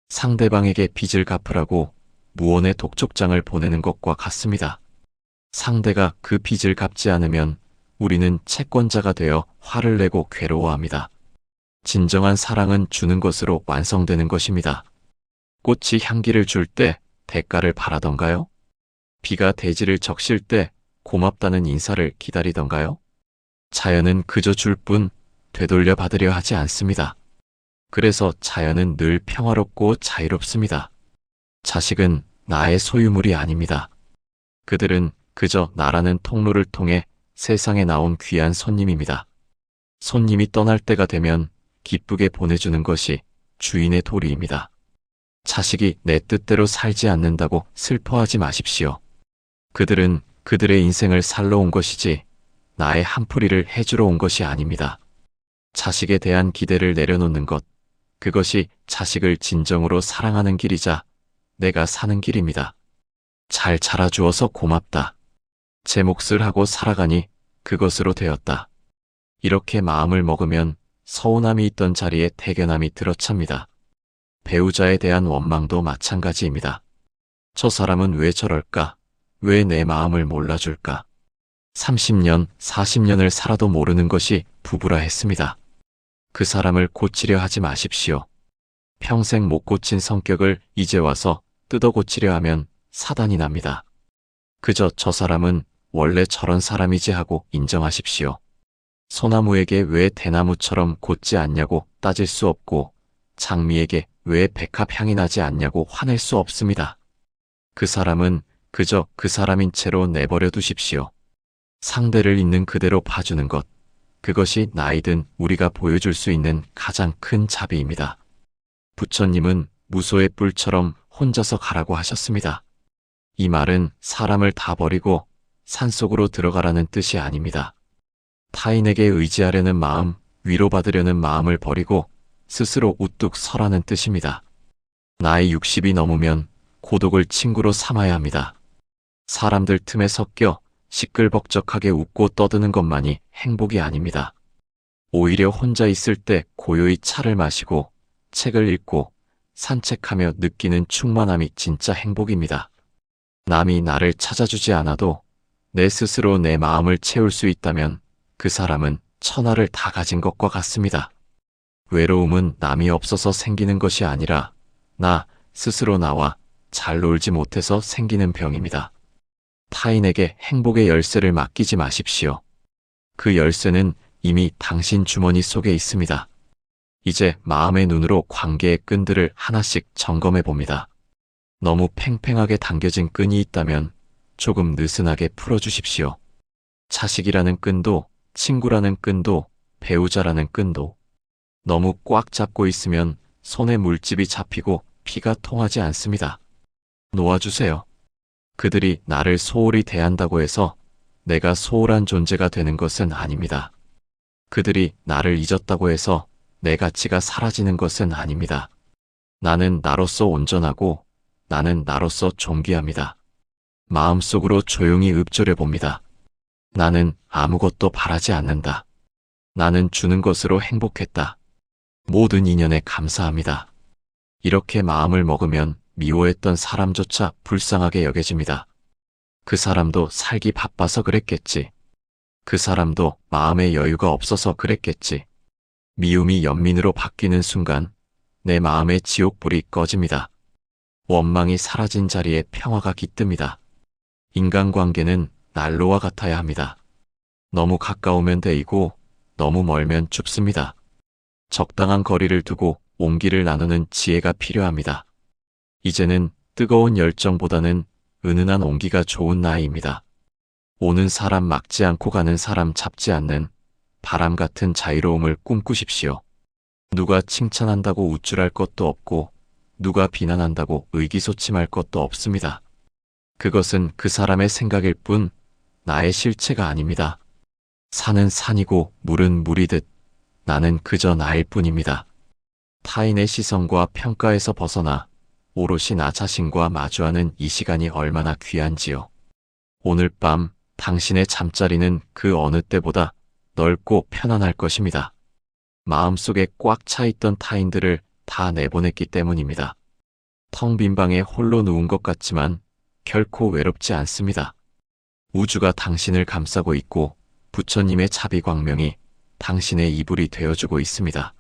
상대방에게 빚을 갚으라고 무언의 독촉장을 보내는 것과 같습니다. 상대가 그 빚을 갚지 않으면 우리는 채권자가 되어 화를 내고 괴로워합니다. 진정한 사랑은 주는 것으로 완성되는 것입니다. 꽃이 향기를 줄 때 대가를 바라던가요? 비가 대지를 적실 때 고맙다는 인사를 기다리던가요? 자연은 그저 줄 뿐 되돌려 받으려 하지 않습니다. 그래서 자연은 늘 평화롭고 자유롭습니다. 자식은 나의 소유물이 아닙니다. 그들은 그저 나라는 통로를 통해 세상에 나온 귀한 손님입니다. 손님이 떠날 때가 되면 기쁘게 보내주는 것이 주인의 도리입니다. 자식이 내 뜻대로 살지 않는다고 슬퍼하지 마십시오. 그들은 그들의 인생을 살러 온 것이지 나의 한풀이를 해주러 온 것이 아닙니다. 자식에 대한 기대를 내려놓는 것, 그것이 자식을 진정으로 사랑하는 길이자 내가 사는 길입니다. 잘 자라주어서 고맙다. 제 몫을 하고 살아가니 그것으로 되었다. 이렇게 마음을 먹으면 서운함이 있던 자리에 태견함이 들어찹니다. 배우자에 대한 원망도 마찬가지입니다. 저 사람은 왜 저럴까? 왜 내 마음을 몰라줄까? 30년, 40년을 살아도 모르는 것이 부부라 했습니다. 그 사람을 고치려 하지 마십시오. 평생 못 고친 성격을 이제 와서 뜯어 고치려 하면 사단이 납니다. 그저 저 사람은 원래 저런 사람이지 하고 인정하십시오. 소나무에게 왜 대나무처럼 곧지 않냐고 따질 수 없고 장미에게 왜 백합 향이 나지 않냐고 화낼 수 없습니다. 그 사람은 그저 그 사람인 채로 내버려 두십시오. 상대를 있는 그대로 봐주는 것, 그것이 나이든 우리가 보여줄 수 있는 가장 큰 자비입니다. 부처님은 무소의 뿔처럼 혼자서 가라고 하셨습니다. 이 말은 사람을 다 버리고 산속으로 들어가라는 뜻이 아닙니다. 타인에게 의지하려는 마음, 위로받으려는 마음을 버리고 스스로 우뚝 서라는 뜻입니다. 나이 60이 넘으면 고독을 친구로 삼아야 합니다. 사람들 틈에 섞여 시끌벅적하게 웃고 떠드는 것만이 행복이 아닙니다. 오히려 혼자 있을 때 고요히 차를 마시고 책을 읽고 산책하며 느끼는 충만함이 진짜 행복입니다. 남이 나를 찾아주지 않아도 내 스스로 내 마음을 채울 수 있다면 그 사람은 천하를 다 가진 것과 같습니다. 외로움은 남이 없어서 생기는 것이 아니라 나 스스로 나와 잘 놀지 못해서 생기는 병입니다. 타인에게 행복의 열쇠를 맡기지 마십시오. 그 열쇠는 이미 당신 주머니 속에 있습니다. 이제 마음의 눈으로 관계의 끈들을 하나씩 점검해 봅니다. 너무 팽팽하게 당겨진 끈이 있다면 조금 느슨하게 풀어주십시오. 자식이라는 끈도, 친구라는 끈도, 배우자라는 끈도. 너무 꽉 잡고 있으면 손에 물집이 잡히고 피가 통하지 않습니다. 놓아주세요. 그들이 나를 소홀히 대한다고 해서 내가 소홀한 존재가 되는 것은 아닙니다. 그들이 나를 잊었다고 해서 내 가치가 사라지는 것은 아닙니다. 나는 나로서 온전하고 나는 나로서 존귀합니다. 마음속으로 조용히 읊조려 봅니다. 나는 아무것도 바라지 않는다. 나는 주는 것으로 행복했다. 모든 인연에 감사합니다. 이렇게 마음을 먹으면 미워했던 사람조차 불쌍하게 여겨집니다. 그 사람도 살기 바빠서 그랬겠지. 그 사람도 마음의 여유가 없어서 그랬겠지. 미움이 연민으로 바뀌는 순간 내 마음의 지옥불이 꺼집니다. 원망이 사라진 자리에 평화가 깃듭니다. 인간관계는 난로와 같아야 합니다. 너무 가까우면 데이고 너무 멀면 춥습니다. 적당한 거리를 두고 온기를 나누는 지혜가 필요합니다. 이제는 뜨거운 열정보다는 은은한 온기가 좋은 나이입니다. 오는 사람 막지 않고 가는 사람 잡지 않는 바람 같은 자유로움을 꿈꾸십시오. 누가 칭찬한다고 우쭐할 것도 없고 누가 비난한다고 의기소침할 것도 없습니다. 그것은 그 사람의 생각일 뿐 나의 실체가 아닙니다. 산은 산이고 물은 물이듯 나는 그저 나일 뿐입니다. 타인의 시선과 평가에서 벗어나 오롯이 나 자신과 마주하는 이 시간이 얼마나 귀한지요. 오늘 밤 당신의 잠자리는 그 어느 때보다 넓고 편안할 것입니다. 마음속에 꽉 차 있던 타인들을 다 내보냈기 때문입니다. 텅 빈 방에 홀로 누운 것 같지만 결코 외롭지 않습니다. 우주가 당신을 감싸고 있고 부처님의 자비광명이 당신의 이불이 되어주고 있습니다.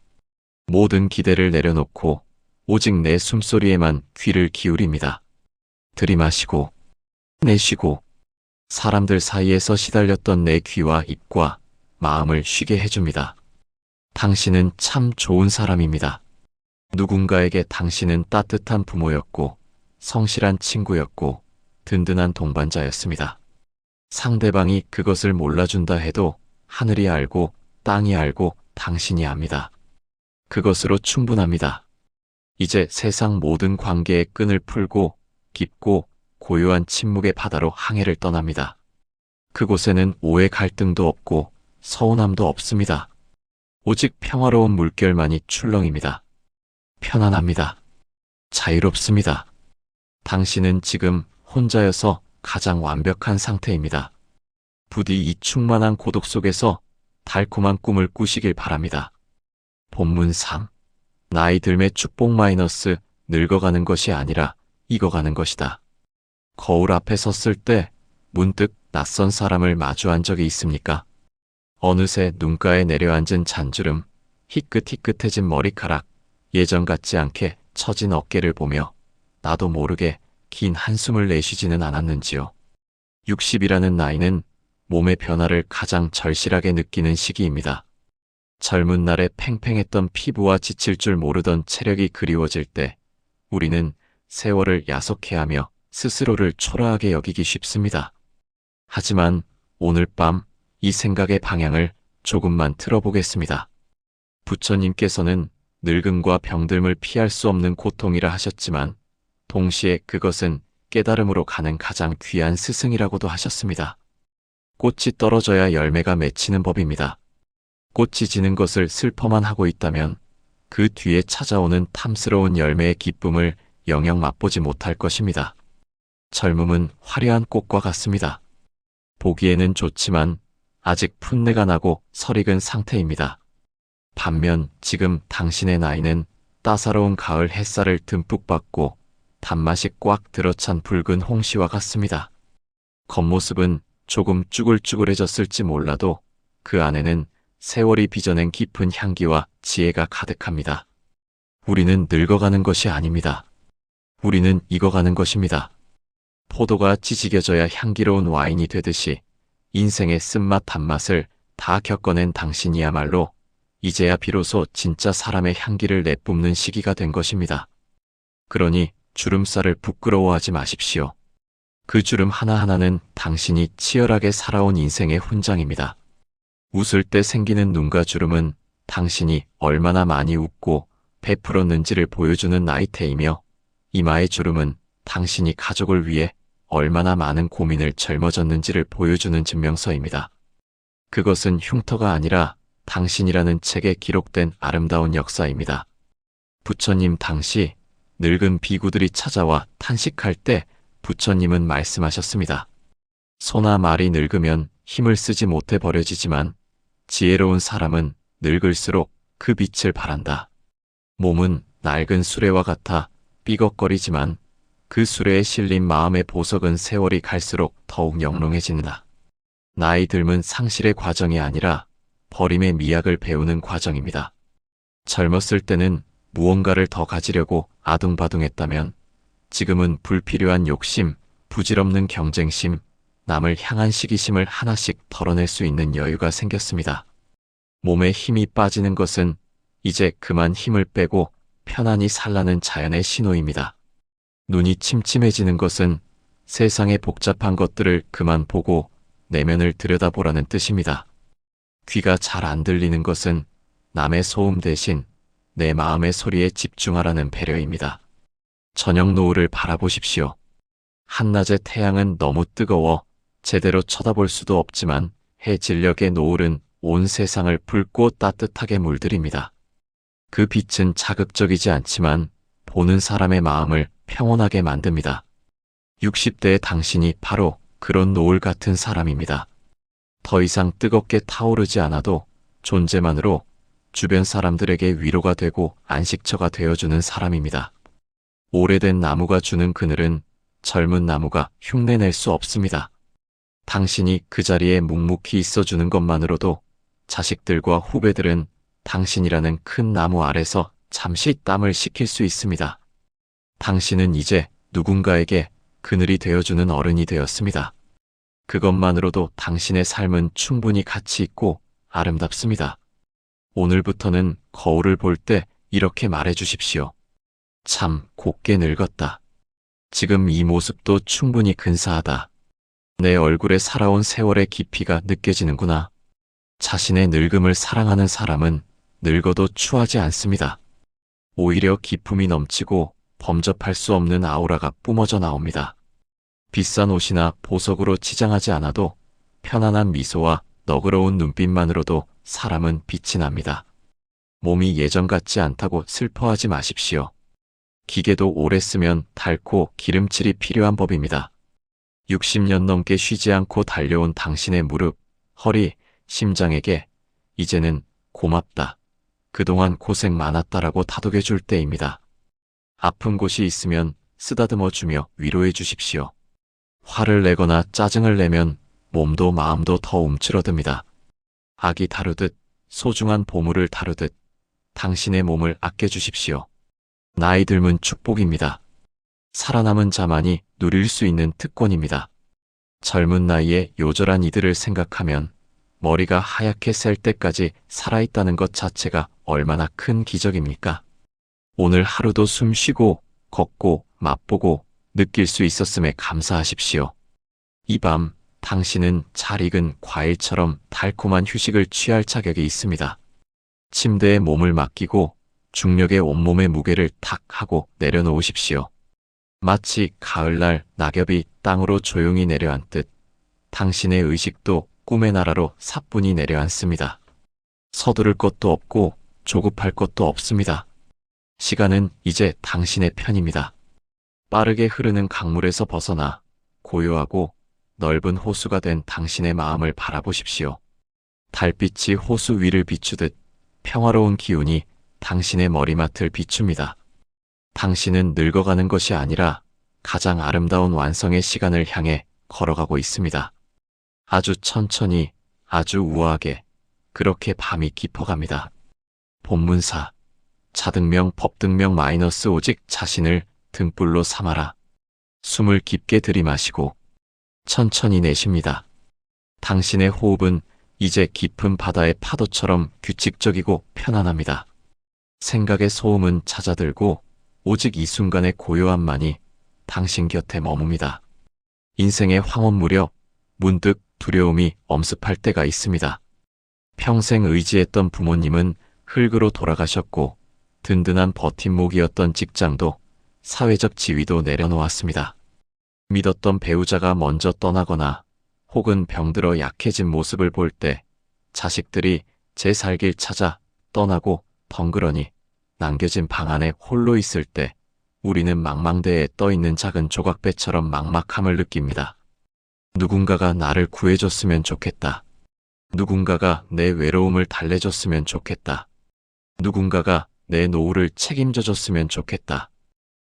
모든 기대를 내려놓고 오직 내 숨소리에만 귀를 기울입니다. 들이마시고 내쉬고 사람들 사이에서 시달렸던 내 귀와 입과 마음을 쉬게 해줍니다. 당신은 참 좋은 사람입니다. 누군가에게 당신은 따뜻한 부모였고 성실한 친구였고 든든한 동반자였습니다. 상대방이 그것을 몰라준다 해도 하늘이 알고 땅이 알고 당신이 압니다. 그것으로 충분합니다. 이제 세상 모든 관계의 끈을 풀고 깊고 고요한 침묵의 바다로 항해를 떠납니다. 그곳에는 오해 갈등도 없고 서운함도 없습니다. 오직 평화로운 물결만이 출렁입니다. 편안합니다. 자유롭습니다. 당신은 지금 혼자여서 가장 완벽한 상태입니다. 부디 이 충만한 고독 속에서 달콤한 꿈을 꾸시길 바랍니다. 본문 3. 나이 들매 축복 마이너스 늙어가는 것이 아니라 익어가는 것이다. 거울 앞에 섰을 때 문득 낯선 사람을 마주한 적이 있습니까? 어느새 눈가에 내려앉은 잔주름, 희끗희끗해진 머리카락, 예전 같지 않게 처진 어깨를 보며 나도 모르게 긴 한숨을 내쉬지는 않았는지요. 60이라는 나이는 몸의 변화를 가장 절실하게 느끼는 시기입니다. 젊은 날에 팽팽했던 피부와 지칠 줄 모르던 체력이 그리워질 때 우리는 세월을 야속해하며 스스로를 초라하게 여기기 쉽습니다. 하지만 오늘 밤 이 생각의 방향을 조금만 틀어보겠습니다. 부처님께서는 늙음과 병듦을 피할 수 없는 고통이라 하셨지만 동시에 그것은 깨달음으로 가는 가장 귀한 스승이라고도 하셨습니다. 꽃이 떨어져야 열매가 맺히는 법입니다. 꽃이 지는 것을 슬퍼만 하고 있다면 그 뒤에 찾아오는 탐스러운 열매의 기쁨을 영영 맛보지 못할 것입니다. 젊음은 화려한 꽃과 같습니다. 보기에는 좋지만 아직 풋내가 나고 설익은 상태입니다. 반면 지금 당신의 나이는 따사로운 가을 햇살을 듬뿍 받고 단맛이 꽉 들어찬 붉은 홍시와 같습니다. 겉모습은 조금 쭈글쭈글해졌을지 몰라도 그 안에는 세월이 빚어낸 깊은 향기와 지혜가 가득합니다. 우리는 늙어가는 것이 아닙니다. 우리는 익어가는 것입니다. 포도가 지지겨져야 향기로운 와인이 되듯이 인생의 쓴맛 단맛을 다 겪어낸 당신이야말로 이제야 비로소 진짜 사람의 향기를 내뿜는 시기가 된 것입니다. 그러니 주름살을 부끄러워하지 마십시오. 그 주름 하나하나는 당신이 치열하게 살아온 인생의 훈장입니다. 웃을 때 생기는 눈가 주름은 당신이 얼마나 많이 웃고 베풀었는지를 보여주는 나이테이며, 이마의 주름은 당신이 가족을 위해 얼마나 많은 고민을 짊어졌는지를 보여주는 증명서입니다. 그것은 흉터가 아니라 당신이라는 책에 기록된 아름다운 역사입니다. 부처님 당시 늙은 비구들이 찾아와 탄식할 때 부처님은 말씀하셨습니다. 소나 말이 늙으면 힘을 쓰지 못해 버려지지만 지혜로운 사람은 늙을수록 그 빛을 발한다. 몸은 낡은 수레와 같아 삐걱거리지만 그 수레에 실린 마음의 보석은 세월이 갈수록 더욱 영롱해진다. 나이 듦은 상실의 과정이 아니라 버림의 미학을 배우는 과정입니다. 젊었을 때는 무언가를 더 가지려고 아둥바둥했다면 지금은 불필요한 욕심, 부질없는 경쟁심, 남을 향한 시기심을 하나씩 털어낼 수 있는 여유가 생겼습니다. 몸에 힘이 빠지는 것은 이제 그만 힘을 빼고 편안히 살라는 자연의 신호입니다. 눈이 침침해지는 것은 세상의 복잡한 것들을 그만 보고 내면을 들여다보라는 뜻입니다. 귀가 잘 안 들리는 것은 남의 소음 대신 내 마음의 소리에 집중하라는 배려입니다. 저녁 노을을 바라보십시오. 한낮의 태양은 너무 뜨거워 제대로 쳐다볼 수도 없지만 해 진력의 노을은 온 세상을 붉고 따뜻하게 물들입니다. 그 빛은 자극적이지 않지만 보는 사람의 마음을 평온하게 만듭니다. 60대의 당신이 바로 그런 노을 같은 사람입니다. 더 이상 뜨겁게 타오르지 않아도 존재만으로 주변 사람들에게 위로가 되고 안식처가 되어주는 사람입니다. 오래된 나무가 주는 그늘은 젊은 나무가 흉내낼 수 없습니다. 당신이 그 자리에 묵묵히 있어주는 것만으로도 자식들과 후배들은 당신이라는 큰 나무 아래서 잠시 땀을 식힐 수 있습니다. 당신은 이제 누군가에게 그늘이 되어주는 어른이 되었습니다. 그것만으로도 당신의 삶은 충분히 가치 있고 아름답습니다. 오늘부터는 거울을 볼 때 이렇게 말해 주십시오. 참 곱게 늙었다. 지금 이 모습도 충분히 근사하다. 내 얼굴에 살아온 세월의 깊이가 느껴지는구나. 자신의 늙음을 사랑하는 사람은 늙어도 추하지 않습니다. 오히려 기품이 넘치고 범접할 수 없는 아우라가 뿜어져 나옵니다. 비싼 옷이나 보석으로 치장하지 않아도 편안한 미소와 너그러운 눈빛만으로도 사람은 빛이 납니다. 몸이 예전 같지 않다고 슬퍼하지 마십시오. 기계도 오래 쓰면 닳고 기름칠이 필요한 법입니다. 60년 넘게 쉬지 않고 달려온 당신의 무릎, 허리, 심장에게 이제는 고맙다. 그동안 고생 많았다라고 다독여줄 때입니다. 아픈 곳이 있으면 쓰다듬어 주며 위로해 주십시오. 화를 내거나 짜증을 내면 몸도 마음도 더 움츠러듭니다. 아기 다루듯 소중한 보물을 다루듯 당신의 몸을 아껴주십시오. 나이 듦은 축복입니다. 살아남은 자만이 누릴 수 있는 특권입니다. 젊은 나이에 요절한 이들을 생각하면 머리가 하얗게 셀 때까지 살아있다는 것 자체가 얼마나 큰 기적입니까? 오늘 하루도 숨 쉬고 걷고 맛보고 느낄 수 있었음에 감사하십시오. 이 밤 당신은 잘 익은 과일처럼 달콤한 휴식을 취할 자격이 있습니다. 침대에 몸을 맡기고 중력의 온몸의 무게를 탁 하고 내려놓으십시오. 마치 가을날 낙엽이 땅으로 조용히 내려앉듯 당신의 의식도 꿈의 나라로 사뿐히 내려앉습니다. 서두를 것도 없고 조급할 것도 없습니다. 시간은 이제 당신의 편입니다. 빠르게 흐르는 강물에서 벗어나 고요하고 넓은 호수가 된 당신의 마음을 바라보십시오. 달빛이 호수 위를 비추듯 평화로운 기운이 당신의 머리맡을 비춥니다. 당신은 늙어가는 것이 아니라 가장 아름다운 완성의 시간을 향해 걸어가고 있습니다. 아주 천천히, 아주 우아하게 그렇게 밤이 깊어갑니다. 본문사, 자등명 법등명 마이너스 오직 자신을 등불로 삼아라. 숨을 깊게 들이마시고 천천히 내쉽니다. 당신의 호흡은 이제 깊은 바다의 파도처럼 규칙적이고 편안합니다. 생각의 소음은 잦아들고 오직 이 순간의 고요함만이 당신 곁에 머뭅니다. 인생의 황혼 무렵 문득 두려움이 엄습할 때가 있습니다. 평생 의지했던 부모님은 흙으로 돌아가셨고 든든한 버팀목이었던 직장도 사회적 지위도 내려놓았습니다. 믿었던 배우자가 먼저 떠나거나 혹은 병들어 약해진 모습을 볼 때 자식들이 제 살 길 찾아 떠나고 덩그러니 남겨진 방 안에 홀로 있을 때 우리는 망망대해에 떠있는 작은 조각배처럼 막막함을 느낍니다. 누군가가 나를 구해줬으면 좋겠다. 누군가가 내 외로움을 달래줬으면 좋겠다. 누군가가 내 노후를 책임져줬으면 좋겠다.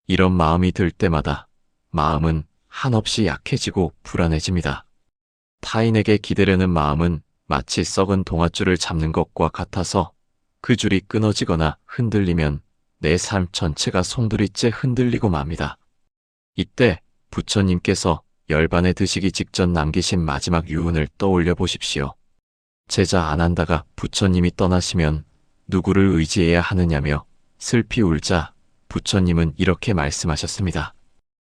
이런 마음이 들 때마다 마음은 한없이 약해지고 불안해집니다. 타인에게 기대려는 마음은 마치 썩은 동아줄을 잡는 것과 같아서 그 줄이 끊어지거나 흔들리면 내 삶 전체가 송두리째 흔들리고 맙니다. 이때 부처님께서 열반에 드시기 직전 남기신 마지막 유언을 떠올려 보십시오. 제자 안한다가 부처님이 떠나시면 누구를 의지해야 하느냐며 슬피 울자 부처님은 이렇게 말씀하셨습니다.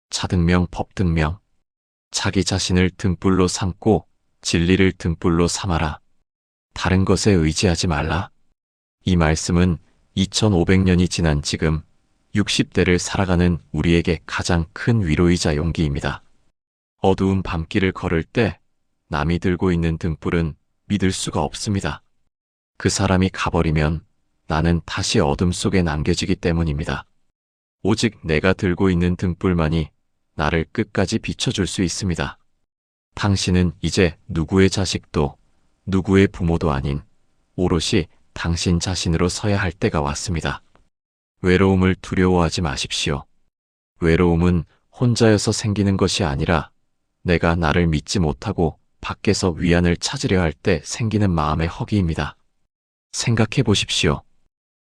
차등명 법등명. 자기 자신을 등불로 삼고 진리를 등불로 삼아라. 다른 것에 의지하지 말라. 이 말씀은 2500년이 지난 지금 60대를 살아가는 우리에게 가장 큰 위로이자 용기입니다. 어두운 밤길을 걸을 때 남이 들고 있는 등불은 믿을 수가 없습니다. 그 사람이 가버리면 나는 다시 어둠 속에 남겨지기 때문입니다. 오직 내가 들고 있는 등불만이 나를 끝까지 비춰줄 수 있습니다. 당신은 이제 누구의 자식도 누구의 부모도 아닌 오롯이 당신 자신으로 서야 할 때가 왔습니다. 외로움을 두려워하지 마십시오. 외로움은 혼자여서 생기는 것이 아니라 내가 나를 믿지 못하고 밖에서 위안을 찾으려 할 때 생기는 마음의 허기입니다. 생각해 보십시오.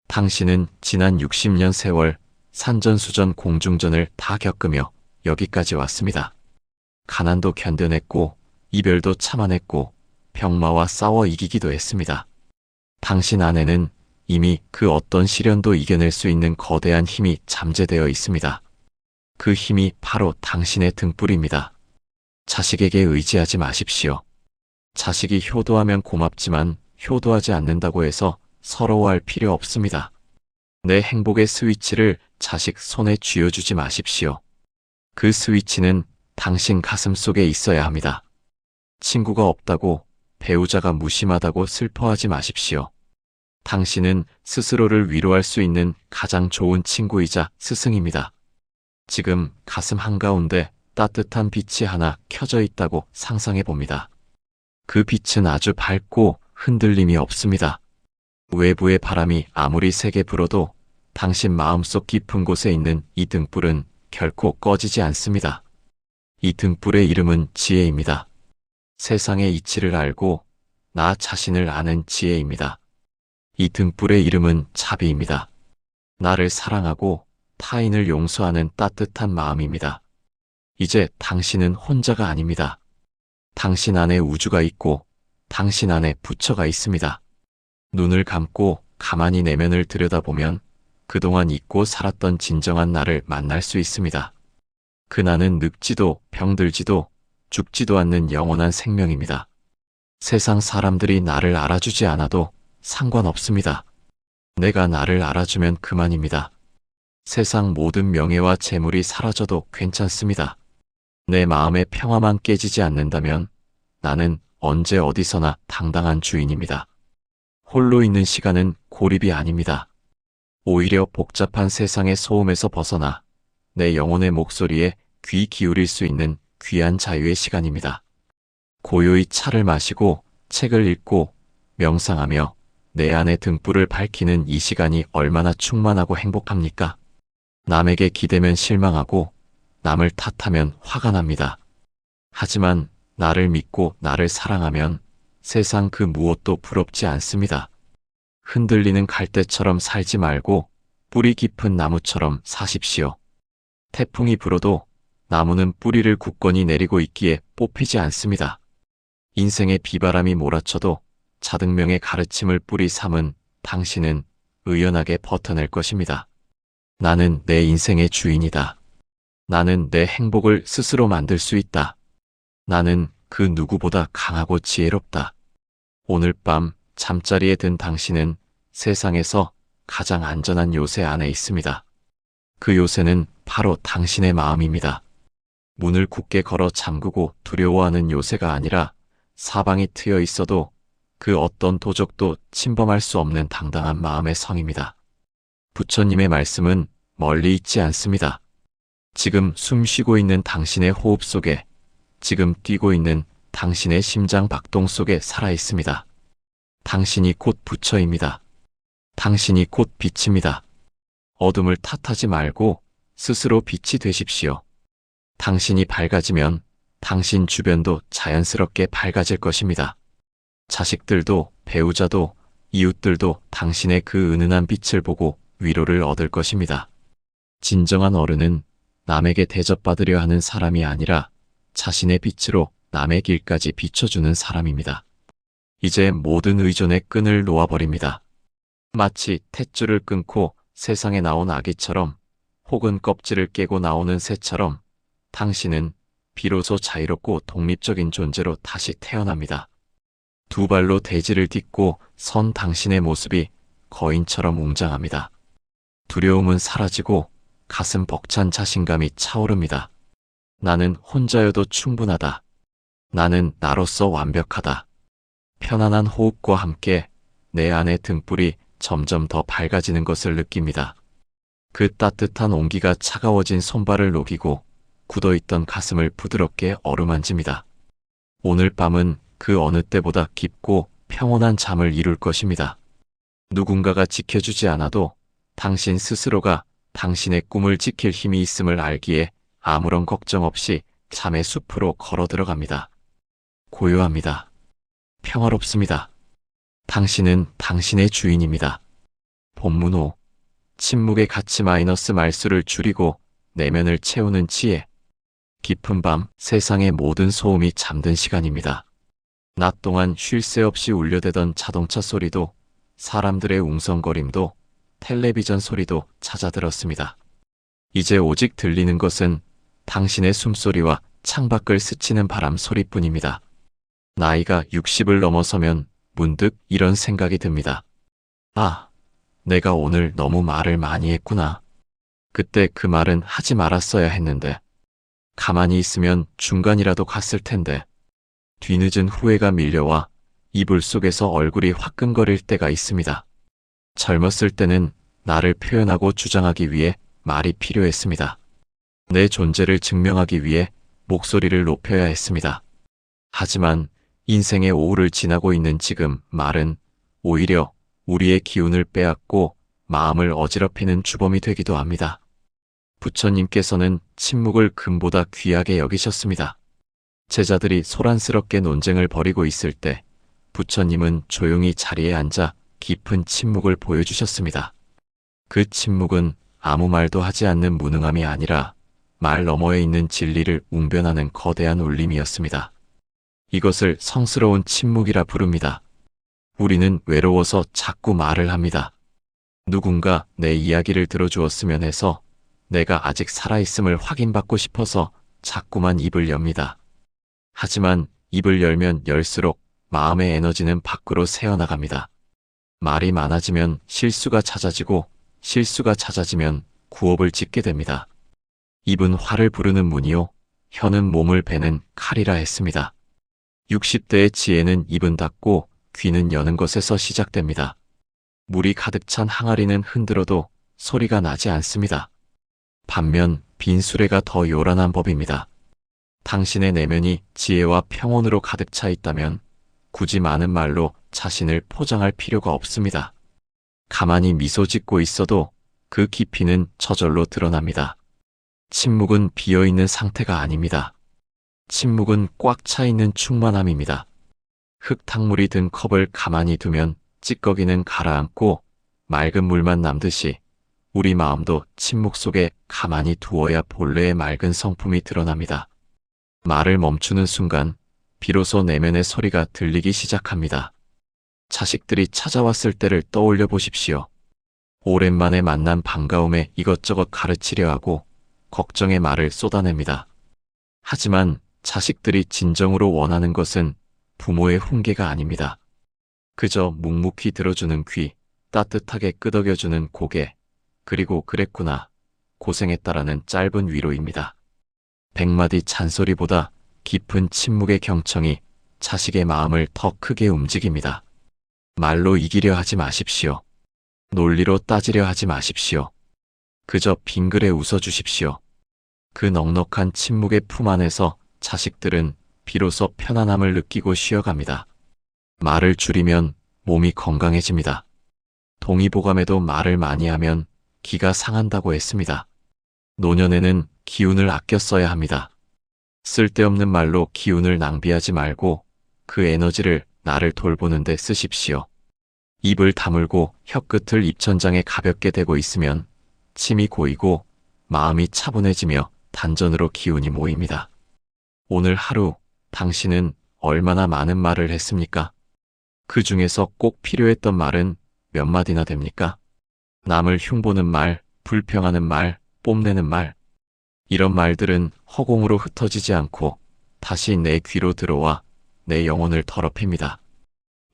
당신은 지난 60년 세월 산전수전 공중전을 다 겪으며 여기까지 왔습니다. 가난도 견뎌냈고 이별도 참아냈고 병마와 싸워 이기기도 했습니다. 당신 안에는 이미 그 어떤 시련도 이겨낼 수 있는 거대한 힘이 잠재되어 있습니다. 그 힘이 바로 당신의 등불입니다. 자식에게 의지하지 마십시오. 자식이 효도하면 고맙지만 효도하지 않는다고 해서 서러워할 필요 없습니다. 내 행복의 스위치를 자식 손에 쥐어주지 마십시오. 그 스위치는 당신 가슴 속에 있어야 합니다. 친구가 없다고, 배우자가 무심하다고 슬퍼하지 마십시오. 당신은 스스로를 위로할 수 있는 가장 좋은 친구이자 스승입니다. 지금 가슴 한가운데 따뜻한 빛이 하나 켜져 있다고 상상해 봅니다. 그 빛은 아주 밝고 흔들림이 없습니다. 외부의 바람이 아무리 세게 불어도 당신 마음속 깊은 곳에 있는 이 등불은 결코 꺼지지 않습니다. 이 등불의 이름은 지혜입니다. 세상의 이치를 알고 나 자신을 아는 지혜입니다. 이 등불의 이름은 자비입니다. 나를 사랑하고 타인을 용서하는 따뜻한 마음입니다. 이제 당신은 혼자가 아닙니다. 당신 안에 우주가 있고 당신 안에 부처가 있습니다. 눈을 감고 가만히 내면을 들여다보면 그동안 잊고 살았던 진정한 나를 만날 수 있습니다. 그 나는 늙지도 병들지도 죽지도 않는 영원한 생명입니다. 세상 사람들이 나를 알아주지 않아도 상관없습니다. 내가 나를 알아주면 그만입니다. 세상 모든 명예와 재물이 사라져도 괜찮습니다. 내 마음의 평화만 깨지지 않는다면 나는 언제 어디서나 당당한 주인입니다. 홀로 있는 시간은 고립이 아닙니다. 오히려 복잡한 세상의 소음에서 벗어나 내 영혼의 목소리에 귀 기울일 수 있는 귀한 자유의 시간입니다. 고요히 차를 마시고 책을 읽고 명상하며 내 안의 등불을 밝히는 이 시간이 얼마나 충만하고 행복합니까? 남에게 기대면 실망하고 남을 탓하면 화가 납니다. 하지만 나를 믿고 나를 사랑하면 세상 그 무엇도 부럽지 않습니다. 흔들리는 갈대처럼 살지 말고 뿌리 깊은 나무처럼 사십시오. 태풍이 불어도 나무는 뿌리를 굳건히 내리고 있기에 뽑히지 않습니다. 인생의 비바람이 몰아쳐도 자등명의 가르침을 뿌리 삼은 당신은 의연하게 버텨낼 것입니다. 나는 내 인생의 주인이다. 나는 내 행복을 스스로 만들 수 있다. 나는 그 누구보다 강하고 지혜롭다. 오늘 밤 잠자리에 든 당신은 세상에서 가장 안전한 요새 안에 있습니다. 그 요새는 바로 당신의 마음입니다. 문을 굳게 걸어 잠그고 두려워하는 요새가 아니라 사방이 트여 있어도 그 어떤 도적도 침범할 수 없는 당당한 마음의 성입니다. 부처님의 말씀은 멀리 있지 않습니다. 지금 숨 쉬고 있는 당신의 호흡 속에, 지금 뛰고 있는 당신의 심장 박동 속에 살아 있습니다. 당신이 곧 부처입니다. 당신이 곧 빛입니다. 어둠을 탓하지 말고 스스로 빛이 되십시오. 당신이 밝아지면 당신 주변도 자연스럽게 밝아질 것입니다. 자식들도, 배우자도, 이웃들도 당신의 그 은은한 빛을 보고 위로를 얻을 것입니다. 진정한 어른은 남에게 대접받으려 하는 사람이 아니라 자신의 빛으로 남의 길까지 비춰주는 사람입니다. 이제 모든 의존의 끈을 놓아버립니다. 마치 탯줄을 끊고 세상에 나온 아기처럼, 혹은 껍질을 깨고 나오는 새처럼 당신은 비로소 자유롭고 독립적인 존재로 다시 태어납니다. 두 발로 대지를 딛고 선 당신의 모습이 거인처럼 웅장합니다. 두려움은 사라지고 가슴 벅찬 자신감이 차오릅니다. 나는 혼자여도 충분하다. 나는 나로서 완벽하다. 편안한 호흡과 함께 내 안의 등불이 점점 더 밝아지는 것을 느낍니다. 그 따뜻한 온기가 차가워진 손발을 녹이고 굳어있던 가슴을 부드럽게 어루만집니다. 오늘 밤은 그 어느 때보다 깊고 평온한 잠을 이룰 것입니다. 누군가가 지켜주지 않아도 당신 스스로가 당신의 꿈을 지킬 힘이 있음을 알기에 아무런 걱정 없이 잠의 숲으로 걸어 들어갑니다. 고요합니다. 평화롭습니다. 당신은 당신의 주인입니다. 본문호, 침묵의 가치 마이너스 말수를 줄이고 내면을 채우는 지혜. 깊은 밤 세상의 모든 소음이 잠든 시간입니다. 낮 동안 쉴 새 없이 울려대던 자동차 소리도, 사람들의 웅성거림도, 텔레비전 소리도 잦아들었습니다. 이제 오직 들리는 것은 당신의 숨소리와 창밖을 스치는 바람 소리뿐입니다. 나이가 60을 넘어서면 문득 이런 생각이 듭니다. 아, 내가 오늘 너무 말을 많이 했구나. 그때 그 말은 하지 말았어야 했는데. 가만히 있으면 중간이라도 갔을 텐데. 뒤늦은 후회가 밀려와 이불 속에서 얼굴이 화끈거릴 때가 있습니다. 젊었을 때는 나를 표현하고 주장하기 위해 말이 필요했습니다. 내 존재를 증명하기 위해 목소리를 높여야 했습니다. 하지만 인생의 오후를 지나고 있는 지금 말은 오히려 우리의 기운을 빼앗고 마음을 어지럽히는 주범이 되기도 합니다. 부처님께서는 침묵을 금보다 귀하게 여기셨습니다. 제자들이 소란스럽게 논쟁을 벌이고 있을 때 부처님은 조용히 자리에 앉아 깊은 침묵을 보여주셨습니다. 그 침묵은 아무 말도 하지 않는 무능함이 아니라 말 너머에 있는 진리를 웅변하는 거대한 울림이었습니다. 이것을 성스러운 침묵이라 부릅니다. 우리는 외로워서 자꾸 말을 합니다. 누군가 내 이야기를 들어주었으면 해서, 내가 아직 살아있음을 확인받고 싶어서 자꾸만 입을 엽니다. 하지만 입을 열면 열수록 마음의 에너지는 밖으로 새어나갑니다. 말이 많아지면 실수가 잦아지고 실수가 잦아지면 구업을 짓게 됩니다. 입은 화를 부르는 문이요, 혀는 몸을 베는 칼이라 했습니다. 60대의 지혜는 입은 닫고 귀는 여는 것에서 시작됩니다. 물이 가득 찬 항아리는 흔들어도 소리가 나지 않습니다. 반면 빈 수레가 더 요란한 법입니다. 당신의 내면이 지혜와 평온으로 가득 차 있다면 굳이 많은 말로 자신을 포장할 필요가 없습니다. 가만히 미소 짓고 있어도 그 깊이는 저절로 드러납니다. 침묵은 비어있는 상태가 아닙니다. 침묵은 꽉 차 있는 충만함입니다. 흙탕물이 든 컵을 가만히 두면 찌꺼기는 가라앉고 맑은 물만 남듯이 우리 마음도 침묵 속에 가만히 두어야 본래의 맑은 성품이 드러납니다. 말을 멈추는 순간 비로소 내면의 소리가 들리기 시작합니다. 자식들이 찾아왔을 때를 떠올려 보십시오. 오랜만에 만난 반가움에 이것저것 가르치려 하고 걱정의 말을 쏟아냅니다. 하지만 자식들이 진정으로 원하는 것은 부모의 훈계가 아닙니다. 그저 묵묵히 들어주는 귀, 따뜻하게 끄덕여주는 고개, 그리고 그랬구나, 고생했다라는 짧은 위로입니다. 100마디 잔소리보다 깊은 침묵의 경청이 자식의 마음을 더 크게 움직입니다. 말로 이기려 하지 마십시오. 논리로 따지려 하지 마십시오. 그저 빙그레 웃어주십시오. 그 넉넉한 침묵의 품 안에서 자식들은 비로소 편안함을 느끼고 쉬어갑니다. 말을 줄이면 몸이 건강해집니다. 동의보감에도 말을 많이 하면 기가 상한다고 했습니다. 노년에는 기운을 아껴 써야 합니다. 쓸데없는 말로 기운을 낭비하지 말고 그 에너지를 나를 돌보는 데 쓰십시오. 입을 다물고 혀끝을 입천장에 가볍게 대고 있으면 침이 고이고 마음이 차분해지며 단전으로 기운이 모입니다. 오늘 하루 당신은 얼마나 많은 말을 했습니까? 그 중에서 꼭 필요했던 말은 몇 마디나 됩니까? 남을 흉보는 말, 불평하는 말, 뽐내는 말. 이런 말들은 허공으로 흩어지지 않고 다시 내 귀로 들어와 내 영혼을 더럽힙니다.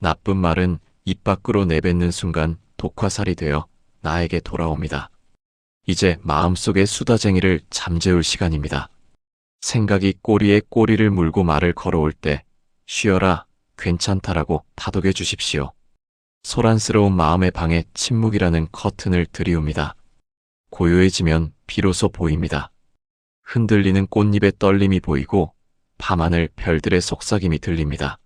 나쁜 말은 입 밖으로 내뱉는 순간 독화살이 되어 나에게 돌아옵니다. 이제 마음속의 수다쟁이를 잠재울 시간입니다. 생각이 꼬리에 꼬리를 물고 말을 걸어올 때 쉬어라, 괜찮다라고 다독여 주십시오. 소란스러운 마음의 방에 침묵이라는 커튼을 들이웁니다. 고요해지면 비로소 보입니다. 흔들리는 꽃잎의 떨림이 보이고 밤하늘 별들의 속삭임이 들립니다.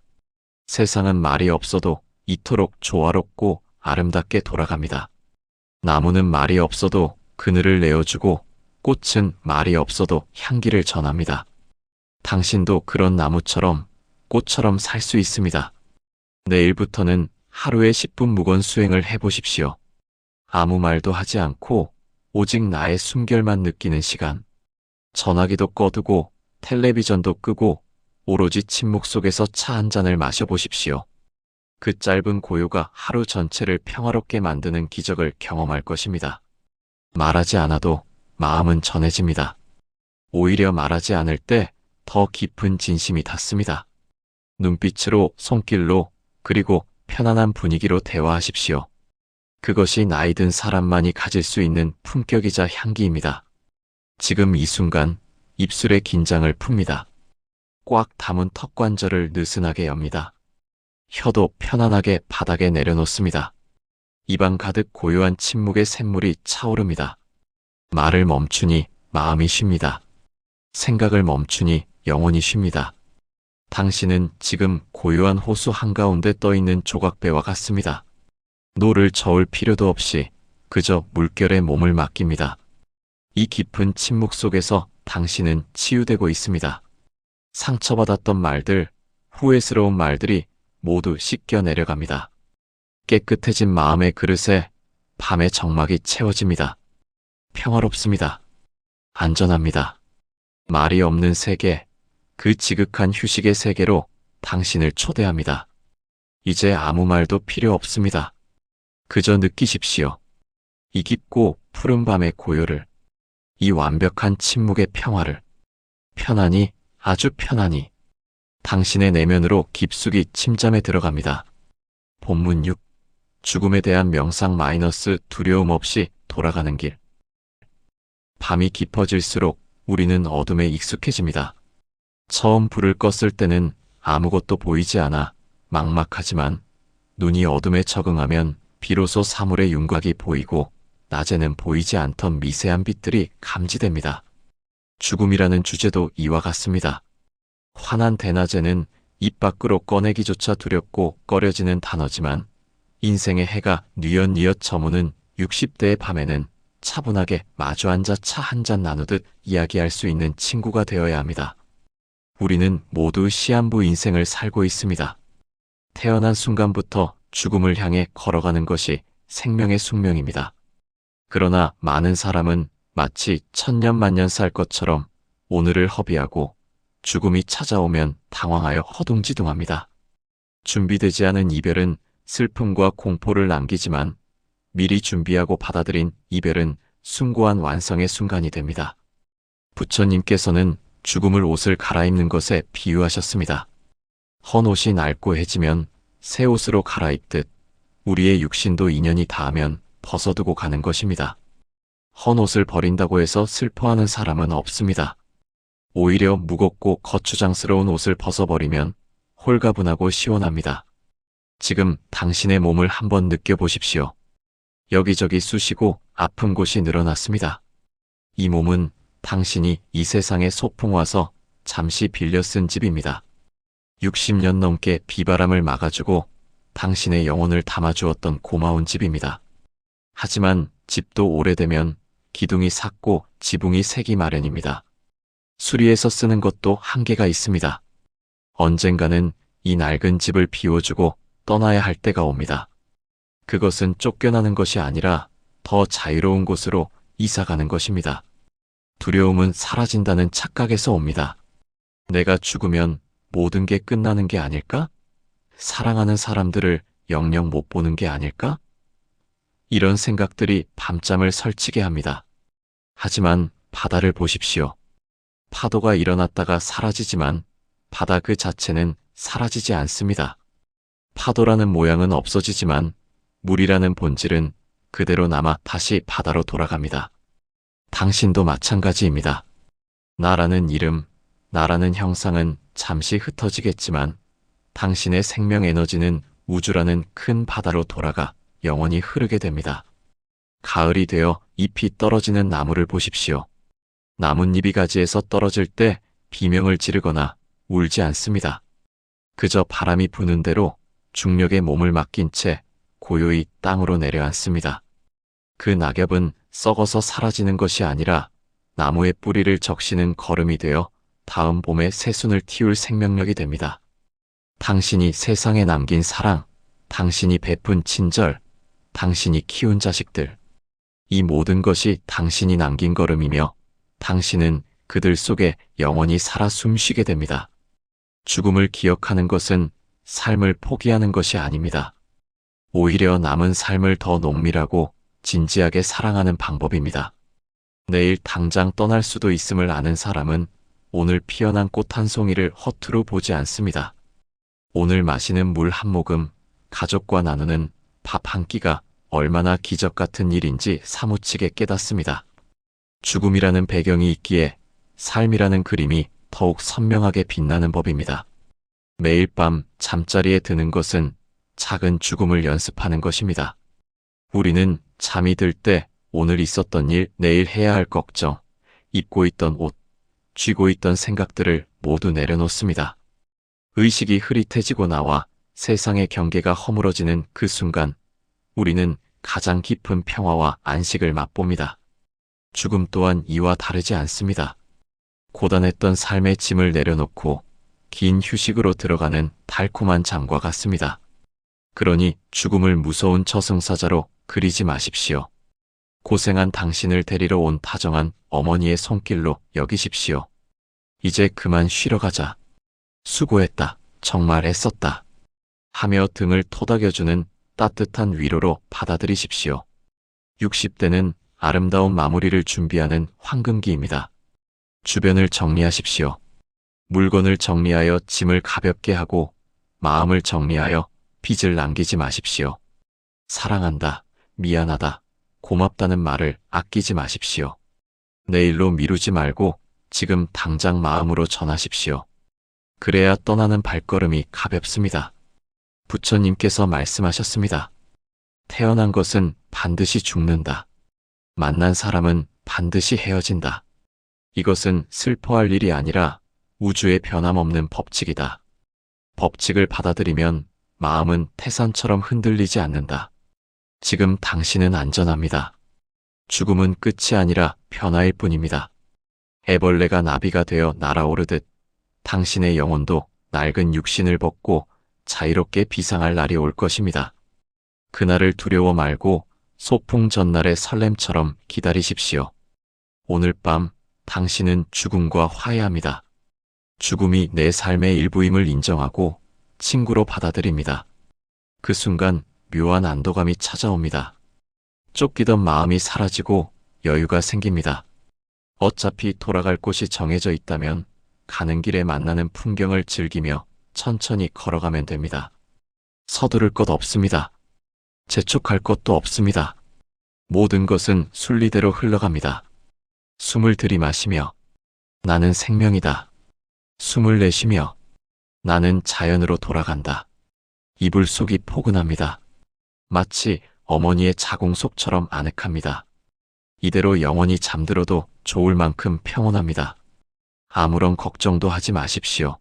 세상은 말이 없어도 이토록 조화롭고 아름답게 돌아갑니다. 나무는 말이 없어도 그늘을 내어주고 꽃은 말이 없어도 향기를 전합니다. 당신도 그런 나무처럼 꽃처럼 살 수 있습니다. 내일부터는 하루에 10분 무건 수행을 해보십시오. 아무 말도 하지 않고 오직 나의 숨결만 느끼는 시간. 전화기도 꺼두고 텔레비전도 끄고 오로지 침묵 속에서 차 한 잔을 마셔보십시오. 그 짧은 고요가 하루 전체를 평화롭게 만드는 기적을 경험할 것입니다. 말하지 않아도 마음은 전해집니다. 오히려 말하지 않을 때 더 깊은 진심이 닿습니다. 눈빛으로, 손길로, 그리고 편안한 분위기로 대화하십시오. 그것이 나이 든 사람만이 가질 수 있는 품격이자 향기입니다. 지금 이 순간 입술의 긴장을 풉니다. 꽉 담은 턱관절을 느슨하게 엽니다. 혀도 편안하게 바닥에 내려놓습니다. 입안 가득 고요한 침묵의 샘물이 차오릅니다. 말을 멈추니 마음이 쉽니다. 생각을 멈추니 영혼이 쉽니다. 당신은 지금 고요한 호수 한가운데 떠있는 조각배와 같습니다. 노를 저을 필요도 없이 그저 물결에 몸을 맡깁니다. 이 깊은 침묵 속에서 당신은 치유되고 있습니다. 상처받았던 말들, 후회스러운 말들이 모두 씻겨 내려갑니다. 깨끗해진 마음의 그릇에 밤의 정막이 채워집니다. 평화롭습니다. 안전합니다. 말이 없는 세계, 그 지극한 휴식의 세계로 당신을 초대합니다. 이제 아무 말도 필요 없습니다. 그저 느끼십시오. 이 깊고 푸른 밤의 고요를, 이 완벽한 침묵의 평화를, 편안히, 아주 편안히 당신의 내면으로 깊숙이 침잠에 들어갑니다. 본문 6. 죽음에 대한 명상 - 두려움 없이 돌아가는 길. 밤이 깊어질수록 우리는 어둠에 익숙해집니다. 처음 불을 껐을 때는 아무것도 보이지 않아 막막하지만 눈이 어둠에 적응하면 비로소 사물의 윤곽이 보이고 낮에는 보이지 않던 미세한 빛들이 감지됩니다. 죽음이라는 주제도 이와 같습니다. 환한 대낮에는 입 밖으로 꺼내기조차 두렵고 꺼려지는 단어지만 인생의 해가 뉘엿뉘엿 저무는 60대의 밤에는 차분하게 마주 앉아 차 한 잔 나누듯 이야기할 수 있는 친구가 되어야 합니다. 우리는 모두 시한부 인생을 살고 있습니다. 태어난 순간부터 죽음을 향해 걸어가는 것이 생명의 숙명입니다. 그러나 많은 사람은 마치 천년만년 살 것처럼 오늘을 허비하고 죽음이 찾아오면 당황하여 허둥지둥합니다. 준비되지 않은 이별은 슬픔과 공포를 남기지만 미리 준비하고 받아들인 이별은 숭고한 완성의 순간이 됩니다. 부처님께서는 죽음을 옷을 갈아입는 것에 비유하셨습니다. 헌 옷이 낡고 해지면 새 옷으로 갈아입듯 우리의 육신도 인연이 닿으면 벗어두고 가는 것입니다. 헌 옷을 버린다고 해서 슬퍼하는 사람은 없습니다. 오히려 무겁고 거추장스러운 옷을 벗어버리면 홀가분하고 시원합니다. 지금 당신의 몸을 한번 느껴보십시오. 여기저기 쑤시고 아픈 곳이 늘어났습니다. 이 몸은 당신이 이 세상에 소풍 와서 잠시 빌려 쓴 집입니다. 60년 넘게 비바람을 막아주고 당신의 영혼을 담아주었던 고마운 집입니다. 하지만 집도 오래되면 기둥이 삭고 지붕이 새기 마련입니다. 수리해서 쓰는 것도 한계가 있습니다. 언젠가는 이 낡은 집을 비워주고 떠나야 할 때가 옵니다. 그것은 쫓겨나는 것이 아니라 더 자유로운 곳으로 이사가는 것입니다. 두려움은 사라진다는 착각에서 옵니다. 내가 죽으면 모든 게 끝나는 게 아닐까? 사랑하는 사람들을 영영 못 보는 게 아닐까? 이런 생각들이 밤잠을 설치게 합니다. 하지만 바다를 보십시오. 파도가 일어났다가 사라지지만 바다 그 자체는 사라지지 않습니다. 파도라는 모양은 없어지지만 물이라는 본질은 그대로 남아 다시 바다로 돌아갑니다. 당신도 마찬가지입니다. 나라는 이름, 나라는 형상은 잠시 흩어지겠지만 당신의 생명 에너지는 우주라는 큰 바다로 돌아가 영원히 흐르게 됩니다. 가을이 되어 잎이 떨어지는 나무를 보십시오. 나뭇잎이 가지에서 떨어질 때 비명을 지르거나 울지 않습니다. 그저 바람이 부는 대로 중력에 몸을 맡긴 채 고요히 땅으로 내려앉습니다. 그 낙엽은 썩어서 사라지는 것이 아니라 나무의 뿌리를 적시는 걸음이 되어 다음 봄에 새순을 틔울 생명력이 됩니다. 당신이 세상에 남긴 사랑, 당신이 베푼 친절, 당신이 키운 자식들, 이 모든 것이 당신이 남긴 걸음이며 당신은 그들 속에 영원히 살아 숨쉬게 됩니다. 죽음을 기억하는 것은 삶을 포기하는 것이 아닙니다. 오히려 남은 삶을 더 농밀하고 진지하게 사랑하는 방법입니다. 내일 당장 떠날 수도 있음을 아는 사람은 오늘 피어난 꽃 한 송이를 허투루 보지 않습니다. 오늘 마시는 물 한 모금, 가족과 나누는 밥 한 끼가 얼마나 기적 같은 일인지 사무치게 깨닫습니다. 죽음이라는 배경이 있기에 삶이라는 그림이 더욱 선명하게 빛나는 법입니다. 매일 밤 잠자리에 드는 것은 작은 죽음을 연습하는 것입니다. 우리는 잠이 들 때 오늘 있었던 일, 내일 해야 할 걱정, 입고 있던 옷, 쥐고 있던 생각들을 모두 내려놓습니다. 의식이 흐릿해지고 나와 세상의 경계가 허물어지는 그 순간 우리는 가장 깊은 평화와 안식을 맛봅니다. 죽음 또한 이와 다르지 않습니다. 고단했던 삶의 짐을 내려놓고 긴 휴식으로 들어가는 달콤한 잠과 같습니다. 그러니 죽음을 무서운 저승사자로 그리지 마십시오. 고생한 당신을 데리러 온 다정한 어머니의 손길로 여기십시오. 이제 그만 쉬러 가자. 수고했다. 정말 애썼다. 하며 등을 토닥여주는 따뜻한 위로로 받아들이십시오. 60대는 아름다운 마무리를 준비하는 황금기입니다. 주변을 정리하십시오. 물건을 정리하여 짐을 가볍게 하고 마음을 정리하여 빚을 남기지 마십시오. 사랑한다, 미안하다, 고맙다는 말을 아끼지 마십시오. 내일로 미루지 말고 지금 당장 마음으로 전하십시오. 그래야 떠나는 발걸음이 가볍습니다. 부처님께서 말씀하셨습니다. 태어난 것은 반드시 죽는다. 만난 사람은 반드시 헤어진다. 이것은 슬퍼할 일이 아니라 우주의 변함없는 법칙이다. 법칙을 받아들이면 마음은 태산처럼 흔들리지 않는다. 지금 당신은 안전합니다. 죽음은 끝이 아니라 변화일 뿐입니다. 애벌레가 나비가 되어 날아오르듯 당신의 영혼도 낡은 육신을 벗고 자유롭게 비상할 날이 올 것입니다. 그날을 두려워 말고 소풍 전날의 설렘처럼 기다리십시오. 오늘 밤 당신은 죽음과 화해합니다. 죽음이 내 삶의 일부임을 인정하고 친구로 받아들입니다. 그 순간 묘한 안도감이 찾아옵니다. 쫓기던 마음이 사라지고 여유가 생깁니다. 어차피 돌아갈 곳이 정해져 있다면 가는 길에 만나는 풍경을 즐기며 천천히 걸어가면 됩니다. 서두를 것 없습니다. 재촉할 것도 없습니다. 모든 것은 순리대로 흘러갑니다. 숨을 들이마시며 나는 생명이다. 숨을 내쉬며 나는 자연으로 돌아간다. 이불 속이 포근합니다. 마치 어머니의 자궁속처럼 아늑합니다. 이대로 영원히 잠들어도 좋을 만큼 평온합니다. 아무런 걱정도 하지 마십시오.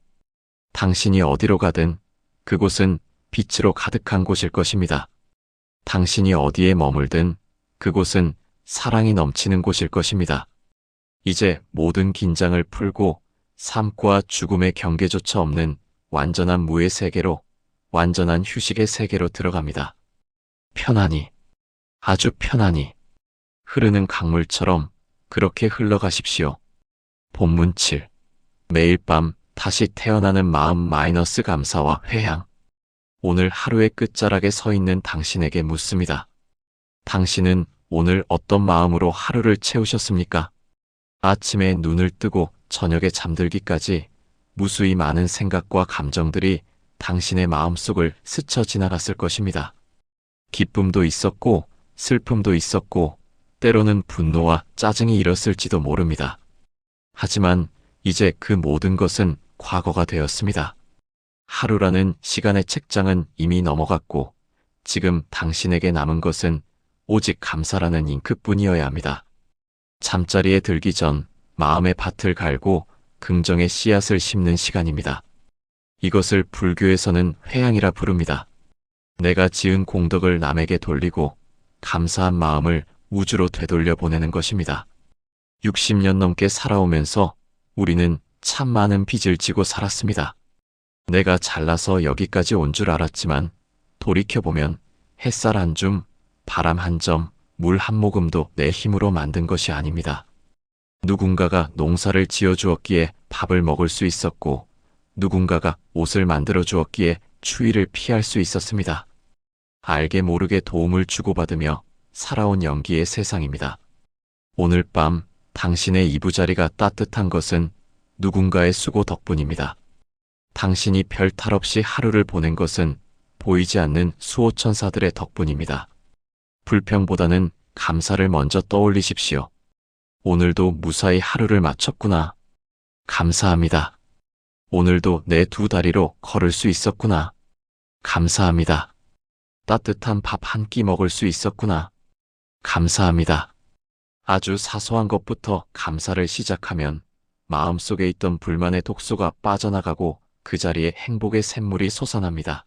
당신이 어디로 가든 그곳은 빛으로 가득한 곳일 것입니다. 당신이 어디에 머물든 그곳은 사랑이 넘치는 곳일 것입니다. 이제 모든 긴장을 풀고 삶과 죽음의 경계조차 없는 완전한 무의 세계로, 완전한 휴식의 세계로 들어갑니다. 편안히, 아주 편안히, 흐르는 강물처럼 그렇게 흘러가십시오. 본문 7. 매일 밤 다시 태어나는 마음 마이너스 감사와 회향. 오늘 하루의 끝자락에 서 있는 당신에게 묻습니다. 당신은 오늘 어떤 마음으로 하루를 채우셨습니까? 아침에 눈을 뜨고 저녁에 잠들기까지 무수히 많은 생각과 감정들이 당신의 마음속을 스쳐 지나갔을 것입니다. 기쁨도 있었고 슬픔도 있었고 때로는 분노와 짜증이 일었을지도 모릅니다. 하지만 이제 그 모든 것은 과거가 되었습니다. 하루라는 시간의 책장은 이미 넘어갔고 지금 당신에게 남은 것은 오직 감사라는 잉크뿐이어야 합니다. 잠자리에 들기 전 마음의 밭을 갈고 긍정의 씨앗을 심는 시간입니다. 이것을 불교에서는 회향이라 부릅니다. 내가 지은 공덕을 남에게 돌리고 감사한 마음을 우주로 되돌려 보내는 것입니다. 60년 넘게 살아오면서 우리는 참 많은 빚을 지고 살았습니다. 내가 잘나서 여기까지 온 줄 알았지만 돌이켜보면 햇살 한 줌, 바람 한 점, 물 한 모금도 내 힘으로 만든 것이 아닙니다. 누군가가 농사를 지어 주었기에 밥을 먹을 수 있었고 누군가가 옷을 만들어 주었기에 추위를 피할 수 있었습니다. 알게 모르게 도움을 주고받으며 살아온 연기의 세상입니다. 오늘 밤 당신의 이부자리가 따뜻한 것은 누군가의 수고 덕분입니다. 당신이 별 탈 없이 하루를 보낸 것은 보이지 않는 수호천사들의 덕분입니다. 불평보다는 감사를 먼저 떠올리십시오. 오늘도 무사히 하루를 마쳤구나. 감사합니다. 오늘도 내 두 다리로 걸을 수 있었구나. 감사합니다. 따뜻한 밥 한 끼 먹을 수 있었구나. 감사합니다. 아주 사소한 것부터 감사를 시작하면 마음속에 있던 불만의 독소가 빠져나가고 그 자리에 행복의 샘물이 솟아납니다.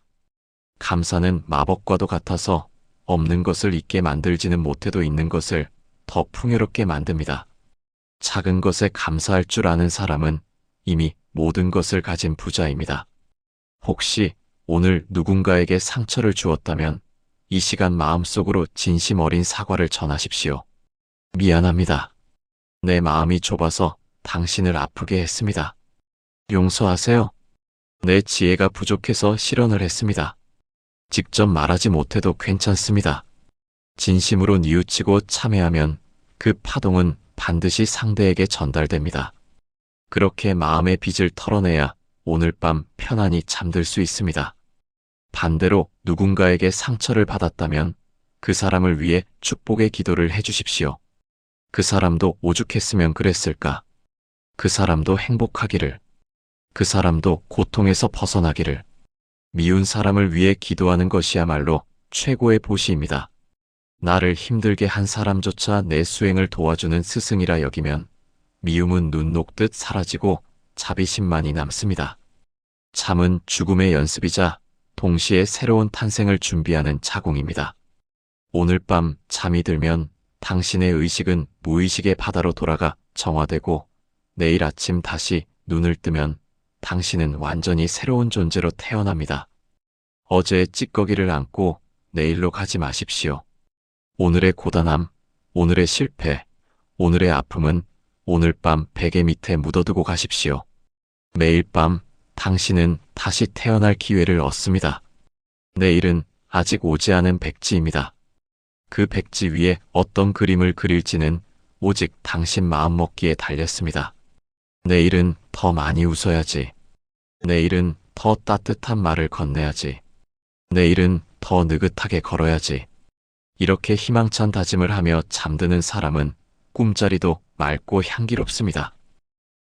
감사는 마법과도 같아서 없는 것을 있게 만들지는 못해도 있는 것을 더 풍요롭게 만듭니다. 작은 것에 감사할 줄 아는 사람은 이미 모든 것을 가진 부자입니다. 혹시 오늘 누군가에게 상처를 주었다면 이 시간 마음속으로 진심 어린 사과를 전하십시오. 미안합니다. 내 마음이 좁아서 당신을 아프게 했습니다. 용서하세요. 내 지혜가 부족해서 실언을 했습니다. 직접 말하지 못해도 괜찮습니다. 진심으로 뉘우치고 참회하면 그 파동은 반드시 상대에게 전달됩니다. 그렇게 마음의 빚을 털어내야 오늘 밤 편안히 잠들 수 있습니다. 반대로 누군가에게 상처를 받았다면 그 사람을 위해 축복의 기도를 해주십시오. 그 사람도 오죽했으면 그랬을까? 그 사람도 행복하기를. 그 사람도 고통에서 벗어나기를. 미운 사람을 위해 기도하는 것이야말로 최고의 보시입니다. 나를 힘들게 한 사람조차 내 수행을 도와주는 스승이라 여기면 미움은 눈 녹듯 사라지고 자비심만이 남습니다. 참은 죽음의 연습이자 동시에 새로운 탄생을 준비하는 자궁입니다. 오늘 밤 잠이 들면 당신의 의식은 무의식의 바다로 돌아가 정화되고 내일 아침 다시 눈을 뜨면 당신은 완전히 새로운 존재로 태어납니다. 어제의 찌꺼기를 안고 내일로 가지 마십시오. 오늘의 고단함, 오늘의 실패, 오늘의 아픔은 오늘 밤 베개 밑에 묻어두고 가십시오. 매일 밤 당신은 다시 태어날 기회를 얻습니다. 내일은 아직 오지 않은 백지입니다. 그 백지 위에 어떤 그림을 그릴지는 오직 당신 마음먹기에 달렸습니다. 내일은 더 많이 웃어야지. 내일은 더 따뜻한 말을 건네야지. 내일은 더 느긋하게 걸어야지. 이렇게 희망찬 다짐을 하며 잠드는 사람은 꿈자리도 맑고 향기롭습니다.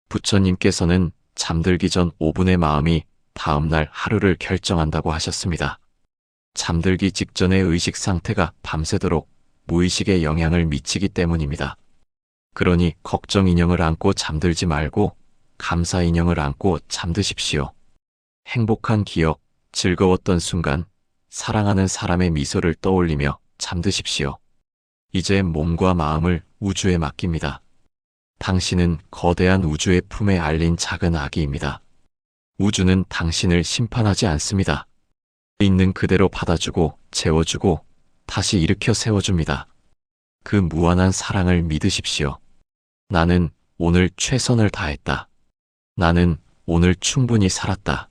부처님께서는 잠들기 전 5분의 마음이 다음날 하루를 결정한다고 하셨습니다. 잠들기 직전의 의식 상태가 밤새도록 무의식에 영향을 미치기 때문입니다. 그러니 걱정 인형을 안고 잠들지 말고 감사 인형을 안고 잠드십시오. 행복한 기억, 즐거웠던 순간, 사랑하는 사람의 미소를 떠올리며 잠드십시오. 이제 몸과 마음을 우주에 맡깁니다. 당신은 거대한 우주의 품에 알린 작은 아기입니다. 우주는 당신을 심판하지 않습니다. 있는 그대로 받아주고 재워주고 다시 일으켜 세워줍니다. 그 무한한 사랑을 믿으십시오. 나는 오늘 최선을 다했다. 나는 오늘 충분히 살았다.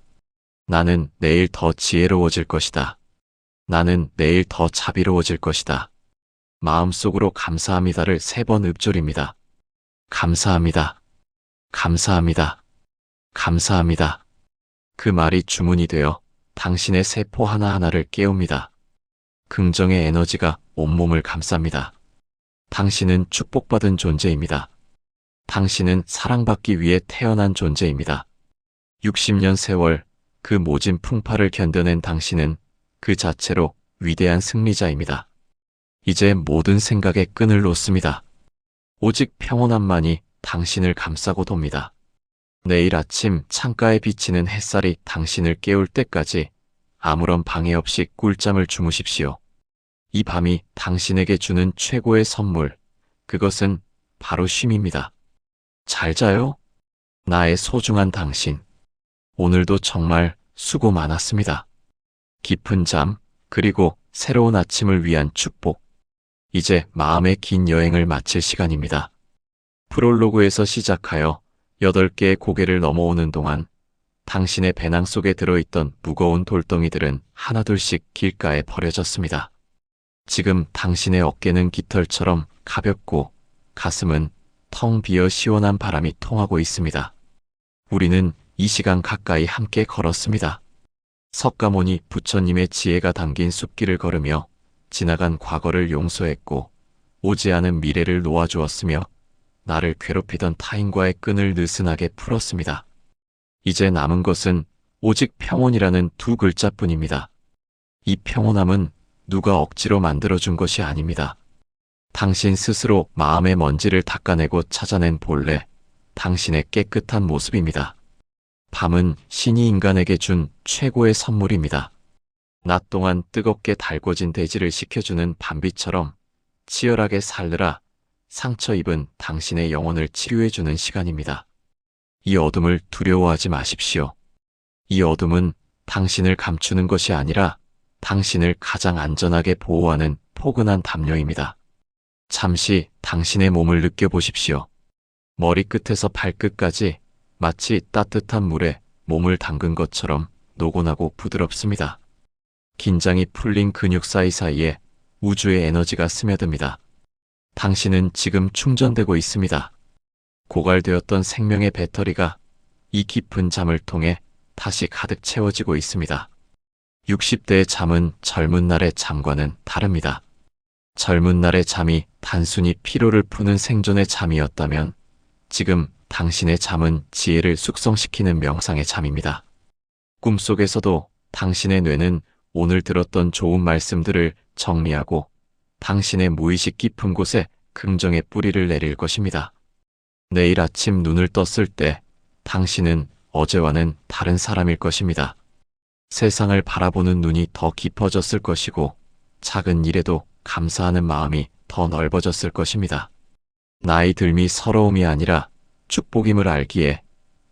나는 내일 더 지혜로워질 것이다. 나는 내일 더 자비로워질 것이다. 마음속으로 감사합니다를 3번 읊조립니다. 감사합니다. 감사합니다. 감사합니다. 그 말이 주문이 되어 당신의 세포 하나하나를 깨웁니다. 긍정의 에너지가 온몸을 감쌉니다. 당신은 축복받은 존재입니다. 당신은 사랑받기 위해 태어난 존재입니다. 60년 세월 그 모진 풍파를 견뎌낸 당신은 그 자체로 위대한 승리자입니다. 이제 모든 생각의 끈을 놓습니다. 오직 평온함만이 당신을 감싸고 돕니다. 내일 아침 창가에 비치는 햇살이 당신을 깨울 때까지 아무런 방해 없이 꿀잠을 주무십시오. 이 밤이 당신에게 주는 최고의 선물, 그것은 바로 쉼입니다. 잘 자요? 나의 소중한 당신. 오늘도 정말 수고 많았습니다. 깊은 잠, 그리고 새로운 아침을 위한 축복. 이제 마음의 긴 여행을 마칠 시간입니다. 프롤로그에서 시작하여 8개의 고개를 넘어오는 동안 당신의 배낭 속에 들어있던 무거운 돌덩이들은 하나둘씩 길가에 버려졌습니다. 지금 당신의 어깨는 깃털처럼 가볍고 가슴은 텅 비어 시원한 바람이 통하고 있습니다. 우리는 이 시간 가까이 함께 걸었습니다. 석가모니 부처님의 지혜가 담긴 숲길을 걸으며 지나간 과거를 용서했고 오지 않은 미래를 놓아주었으며 나를 괴롭히던 타인과의 끈을 느슨하게 풀었습니다. 이제 남은 것은 오직 평온이라는 2글자뿐입니다. 이 평온함은 누가 억지로 만들어준 것이 아닙니다. 당신 스스로 마음의 먼지를 닦아내고 찾아낸 본래 당신의 깨끗한 모습입니다. 밤은 신이 인간에게 준 최고의 선물입니다. 낮 동안 뜨겁게 달궈진 대지를 식혀주는 밤비처럼 치열하게 살느라 상처 입은 당신의 영혼을 치료해주는 시간입니다. 이 어둠을 두려워하지 마십시오. 이 어둠은 당신을 감추는 것이 아니라 당신을 가장 안전하게 보호하는 포근한 담요입니다. 잠시 당신의 몸을 느껴보십시오. 머리끝에서 발끝까지 마치 따뜻한 물에 몸을 담근 것처럼 노곤하고 부드럽습니다. 긴장이 풀린 근육 사이사이에 우주의 에너지가 스며듭니다. 당신은 지금 충전되고 있습니다. 고갈되었던 생명의 배터리가 이 깊은 잠을 통해 다시 가득 채워지고 있습니다. 60대의 잠은 젊은 날의 잠과는 다릅니다. 젊은 날의 잠이 단순히 피로를 푸는 생존의 잠이었다면 지금 당신의 잠은 지혜를 숙성시키는 명상의 잠입니다. 꿈속에서도 당신의 뇌는 오늘 들었던 좋은 말씀들을 정리하고 당신의 무의식 깊은 곳에 긍정의 뿌리를 내릴 것입니다. 내일 아침 눈을 떴을 때 당신은 어제와는 다른 사람일 것입니다. 세상을 바라보는 눈이 더 깊어졌을 것이고 작은 일에도 감사하는 마음이 더 넓어졌을 것입니다. 나이 들미 서러움이 아니라 축복임을 알기에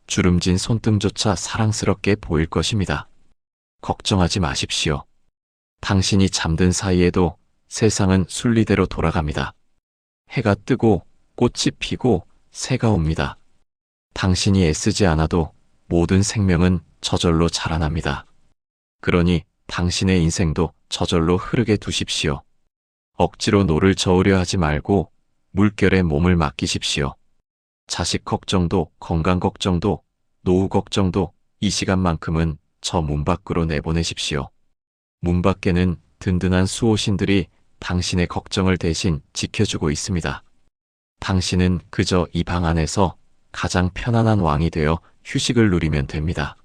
주름진 손등조차 사랑스럽게 보일 것입니다. 걱정하지 마십시오. 당신이 잠든 사이에도 세상은 순리대로 돌아갑니다. 해가 뜨고 꽃이 피고 새가 옵니다. 당신이 애쓰지 않아도 모든 생명은 저절로 자라납니다. 그러니 당신의 인생도 저절로 흐르게 두십시오. 억지로 노를 저으려 하지 말고 물결에 몸을 맡기십시오. 자식 걱정도 건강 걱정도 노후 걱정도 이 시간만큼은 저 문 밖으로 내보내십시오. 문 밖에는 든든한 수호신들이 당신의 걱정을 대신 지켜주고 있습니다. 당신은 그저 이 방 안에서 가장 편안한 왕이 되어 휴식을 누리면 됩니다.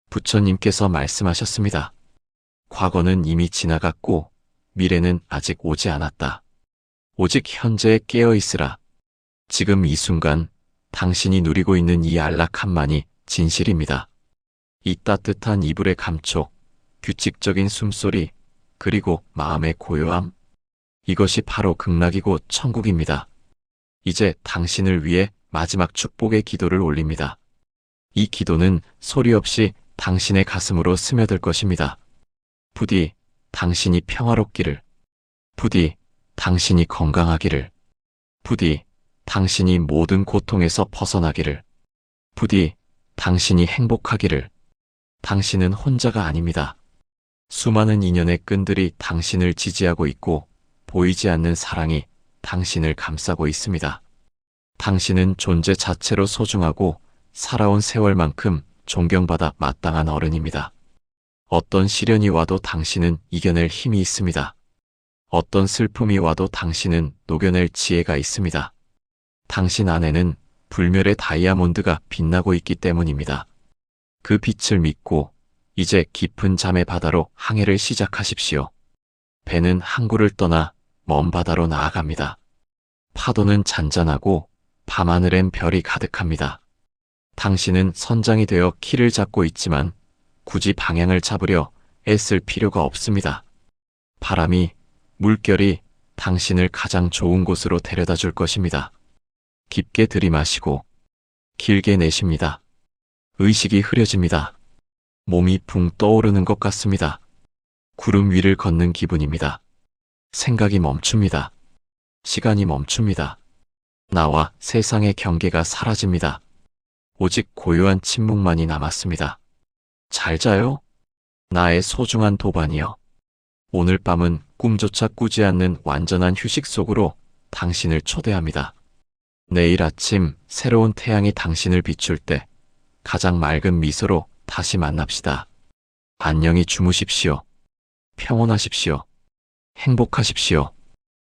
부처님께서 말씀하셨습니다. 과거는 이미 지나갔고 미래는 아직 오지 않았다. 오직 현재에 깨어 있으라. 지금 이 순간 당신이 누리고 있는 이 안락함만이 진실입니다. 이 따뜻한 이불의 감촉, 규칙적인 숨소리, 그리고 마음의 고요함. 이것이 바로 극락이고 천국입니다. 이제 당신을 위해 마지막 축복의 기도를 올립니다. 이 기도는 소리 없이 당신의 가슴으로 스며들 것입니다. 부디 당신이 평화롭기를, 부디 당신이 건강하기를, 부디 당신이 모든 고통에서 벗어나기를, 부디 당신이 행복하기를. 당신은 혼자가 아닙니다. 수많은 인연의 끈들이 당신을 지지하고 있고 보이지 않는 사랑이 당신을 감싸고 있습니다. 당신은 존재 자체로 소중하고 살아온 세월만큼 존경받아 마땅한 어른입니다. 어떤 시련이 와도 당신은 이겨낼 힘이 있습니다. 어떤 슬픔이 와도 당신은 녹여낼 지혜가 있습니다. 당신 안에는 불멸의 다이아몬드가 빛나고 있기 때문입니다. 그 빛을 믿고 이제 깊은 잠의 바다로 항해를 시작하십시오. 배는 항구를 떠나 먼 바다로 나아갑니다. 파도는 잔잔하고 밤하늘엔 별이 가득합니다. 당신은 선장이 되어 키를 잡고 있지만 굳이 방향을 잡으려 애쓸 필요가 없습니다. 바람이, 물결이 당신을 가장 좋은 곳으로 데려다 줄 것입니다. 깊게 들이마시고 길게 내쉽니다. 의식이 흐려집니다. 몸이 붕 떠오르는 것 같습니다. 구름 위를 걷는 기분입니다. 생각이 멈춥니다. 시간이 멈춥니다. 나와 세상의 경계가 사라집니다. 오직 고요한 침묵만이 남았습니다. 잘 자요? 나의 소중한 도반이여. 오늘 밤은 꿈조차 꾸지 않는 완전한 휴식 속으로 당신을 초대합니다. 내일 아침 새로운 태양이 당신을 비출 때 가장 맑은 미소로 다시 만납시다. 안녕히 주무십시오. 평온하십시오. 행복하십시오.